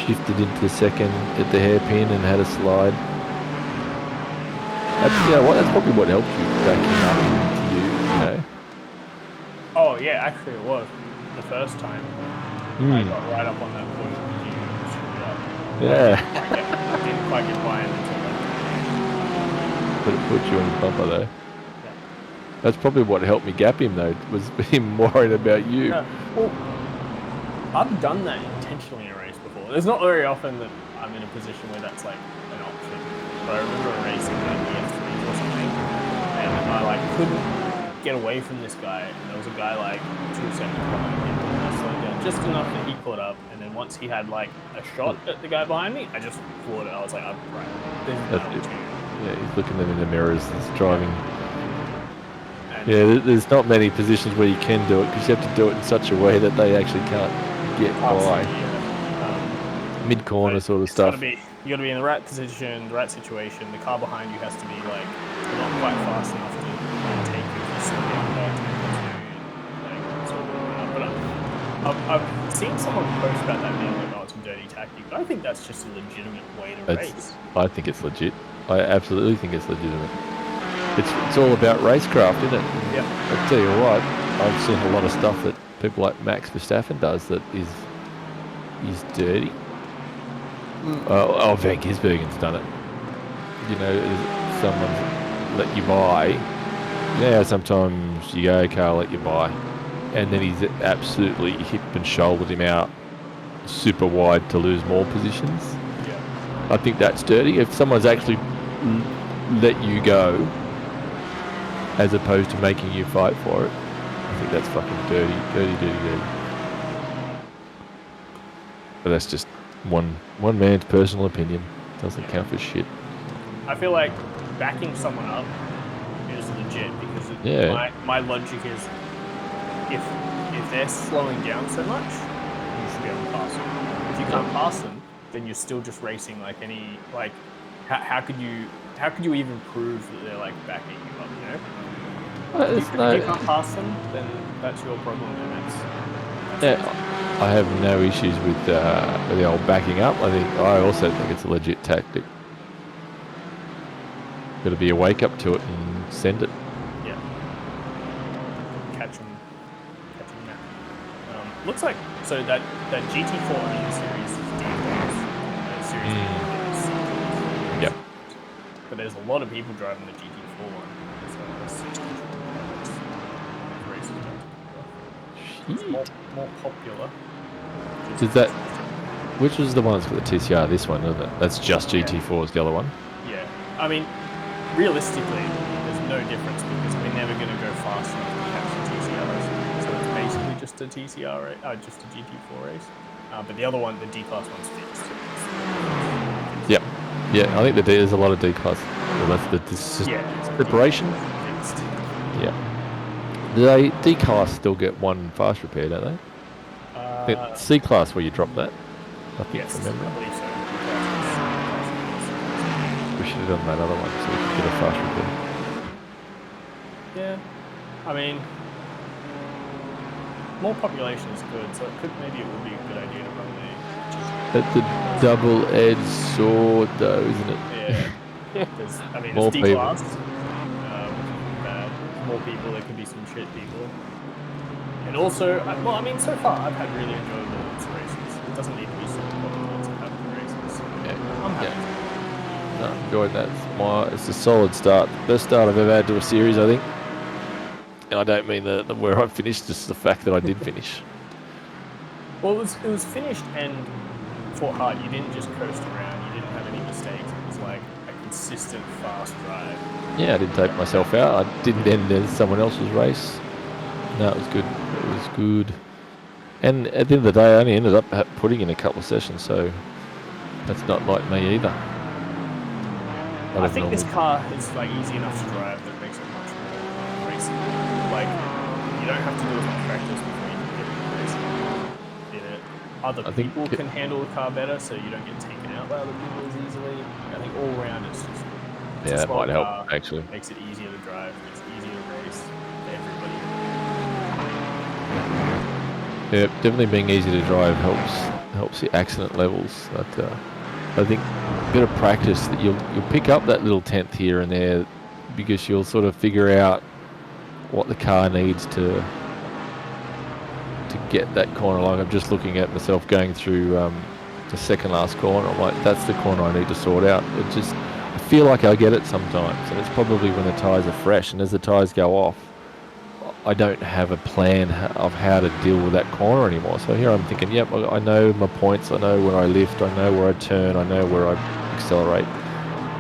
A: Shifted into the second at the hairpin and had a slide. That's probably what helped you backing up into you know.
B: Oh yeah, actually it was the first time. I got right up on that point and you screwed up.
A: Yeah.
B: I didn't quite get by until that.
A: But it put you on the bumper though.
B: Yeah.
A: That's probably what helped me gap him though, was him worried about you.
B: Yeah. Well, I've done that intentionally in a race before. There's not very often that I'm in a position where that's like an option. But I remember racing like the F3s or something, and I like couldn't
F: get away from this guy, and there was a guy like 2 seconds behind him, and I slowed down just enough that he caught up, and then once he had like a shot at the guy behind me, I just floored it. I was like, oh, right, this is
A: That's
F: an
A: it.
F: opportunity.
A: Yeah, he's looking them in the mirrors. He's driving.
F: And
A: Yeah, there's not many positions where you can do it because you have to do it in such a way that they actually can't get by. Mid corner sort of stuff.
F: You got to be in the right position, the right situation. The car behind you has to be like not quite fast enough to take you if you slow down back like sort of going up. But I've seen someone post about that being like, oh, it's a dirty tactic, but I think that's just a legitimate way to race.
A: I think it's legit. I absolutely think it's legitimate. It's all about racecraft, isn't it?
F: Yeah.
A: I'll tell you what, I've seen a lot of stuff that people like Max Verstappen does that is dirty. Van Gisbergen's done it. You know, someone's let you buy. Yeah, sometimes you go, okay, I'll let you buy. And then he's absolutely hip and shouldered him out super wide to lose more positions.
F: Yeah.
A: I think that's dirty. If someone's actually let you go as opposed to making you fight for it, I think that's fucking dirty. But that's just one man's personal opinion. Doesn't count for shit.
F: I feel like backing someone up is legit because my logic is if they're slowing down so much, you should be able to pass them. If you can't pass them, then you're still just racing like any like. How could you even prove that they're like backing you up? You know, if you can't pass them, then that's your problem, and that's
A: I have no issues with the old backing up. I also think it's a legit tactic. Got to be a wake up to it and send it.
F: Yeah. Catch them now. Looks like so that GT4 only series is series.
A: Yep.
F: But there's a lot of people driving the GT4 one. It's more popular.
A: Is that which was the one that's got the TCR? This one, isn't it? That's just GT4's the other one.
F: Yeah. I mean, realistically, there's no difference because we're never going to go fast enough to catch the TCRs. So it's basically just a TCR, just a GT4 race. But the other one, the D-Class one's fixed.
A: Yep. Yeah, I think there's a lot of D-Class. Well, that's the separation.
F: Fixed.
A: Yeah. Do they D-Class still get one fast repair, don't they? I think C-Class where you drop that. I think
F: Yes,
A: from memory.
F: I believe so.
A: We should have done that other one so we could get a fast repair.
F: Yeah, I mean, more population is good, so maybe it would be a good idea to run the
A: That's a double-edged sword, though, isn't it?
F: Yeah. I mean,
A: More
F: it's D-Class. Bad. More people, there could be some shit people. And also, well, I mean, so far I've had really enjoyable races. It doesn't need to be super popular to have good races.
A: Yeah.
F: I'm happy.
A: No, enjoyed that. It's a solid start. Best start I've ever had to a series, I think. And I don't mean the where I finished, just the fact that I did finish.
F: Well, it was finished and fought hard. You didn't just coast around. You didn't have any mistakes. It was like a consistent, fast drive.
A: Yeah, I didn't take myself out. I didn't end someone else's race. No, it was good. It was good. And at the end of the day, I only ended up putting in a couple of sessions, so that's not like me either.
F: I think this car is like easy enough to drive that makes it much more racing. Like, you don't have to do as much practice before you can get racing. Other people can handle the car better, so you don't get taken out by other people as easily. I think all around it's just
A: that might help actually.
F: Makes it easier to drive. It's easier to race for everybody.
A: Yeah, definitely being easy to drive helps the accident levels. But I think a bit of practice that you'll pick up that little tenth here and there because you'll sort of figure out what the car needs to get that corner. Like I'm just looking at myself going through the second last corner. I'm like, that's the corner I need to sort out. I feel like I get it sometimes, and it's probably when the tyres are fresh. And as the tyres go off, I don't have a plan of how to deal with that corner anymore. So here I'm thinking, yep, I know my points, I know where I lift, I know where I turn, I know where I accelerate.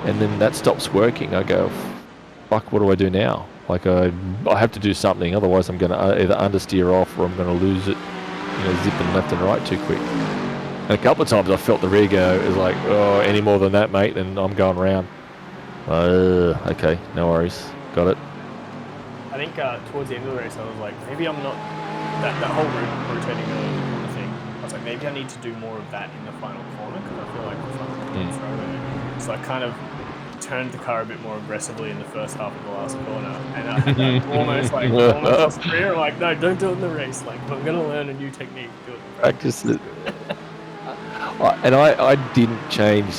A: And then that stops working. I go, fuck, what do I do now? Like I have to do something, otherwise I'm going to either understeer off or I'm going to lose it, zipping left and right too quick. And a couple of times I felt the rear go. It was like, oh, any more than that, mate, and I'm going round. Okay, no worries, got it.
F: I think towards the end of the race, I was like, maybe I'm not that whole rotating the thing. I was like, maybe I need to do more of that in the final corner because I feel like the final corner is right. So I kind of turned the car a bit more aggressively in the first half of the last corner, and I had almost lost the rear. Like, no, don't do it in the race. Like, if I'm gonna learn a new technique, do it.
A: Practice it. And I didn't change.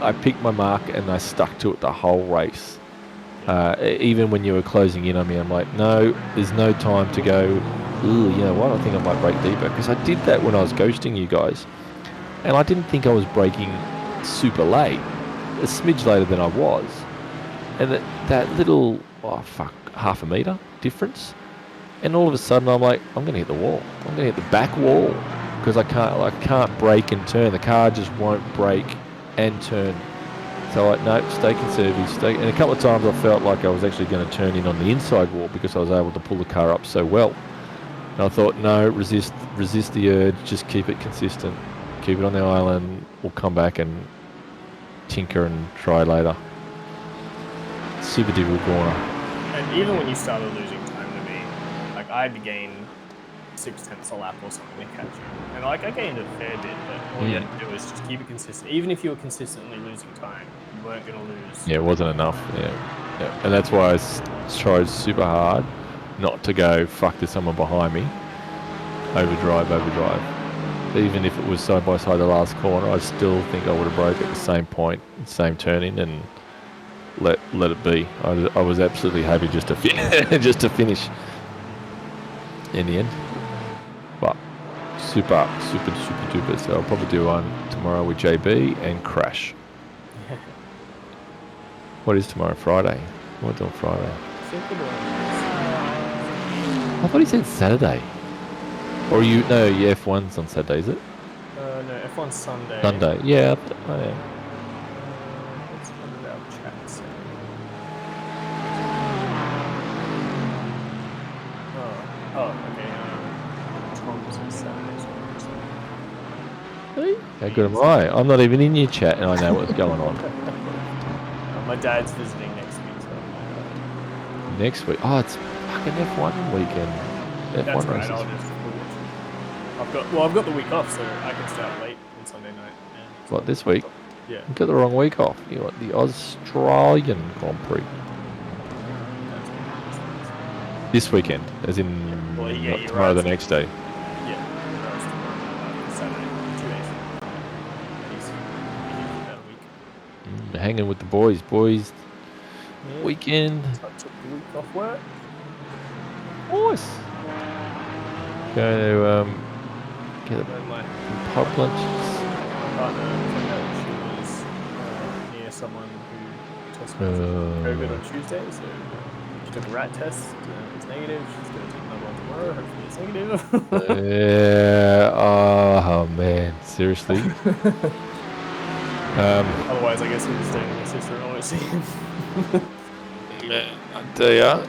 A: I picked my mark and I stuck to it the whole race. Even when you were closing in on me, I'm like, no, there's no time to go, ooh, you know what, I think I might brake deeper. Because I did that when I was ghosting you guys. And I didn't think I was braking super late. A smidge later than I was. And that little, half a metre difference. And all of a sudden I'm like, I'm going to hit the wall. I'm going to hit the back wall. Because I can't brake and turn. The car just won't brake and turn. So no, stay conservative. And a couple of times I felt like I was actually going to turn in on the inside wall because I was able to pull the car up so well. And I thought, no, resist the urge. Just keep it consistent. Keep it on the island. We'll come back and tinker and try later. Super difficult corner.
F: And even when you started losing time to me, like I had to gain 0.6 a lap or something to catch you. And like I gained a fair bit, but all you had to do was just keep it consistent. Even if you were consistently losing time, you weren't going to lose.
A: Yeah, it wasn't enough. Yeah. And that's why I tried super hard not to go, fuck, there's someone behind me. Overdrive. Even if it was side by side the last corner, I still think I would have broke at the same point, same turning, and let it be. I was absolutely happy just to finish in the end. But super duper. So I'll probably do one tomorrow with JB and crash. What is tomorrow? Friday. What's on Friday? I thought he said Saturday. Or F1's on Saturday, is it?
F: No, F1's Sunday.
A: Sunday, yeah. I am.
F: Let's put it out chat. Okay. Tom's on Saturday.
A: How good am I? I'm not even in your chat and I know what's going on.
F: My dad's visiting next week. So
A: Next week? Oh, it's fucking F1 weekend. F1
F: that's right.
A: races.
F: I've got the week off, so I can start late on Sunday night.
A: What, this week?
F: Yeah.
A: You got the wrong week off. You want the Australian Grand Prix. This weekend, as in not tomorrow, the next day.
F: Yeah. Saturday, 2 days. He's about a week.
A: Hanging with the boys. Weekend.
F: So I took the week off work.
A: Nice. Going to get a pub lunch.
F: My partner found out she was near someone who tested COVID on Tuesday, so she took a rat test. It's negative. She's going to take another one tomorrow. Hopefully it's negative.
A: Yeah. Oh man, seriously.
F: Otherwise, I guess we'll be staying with my sister and always see him.
A: I tell ya.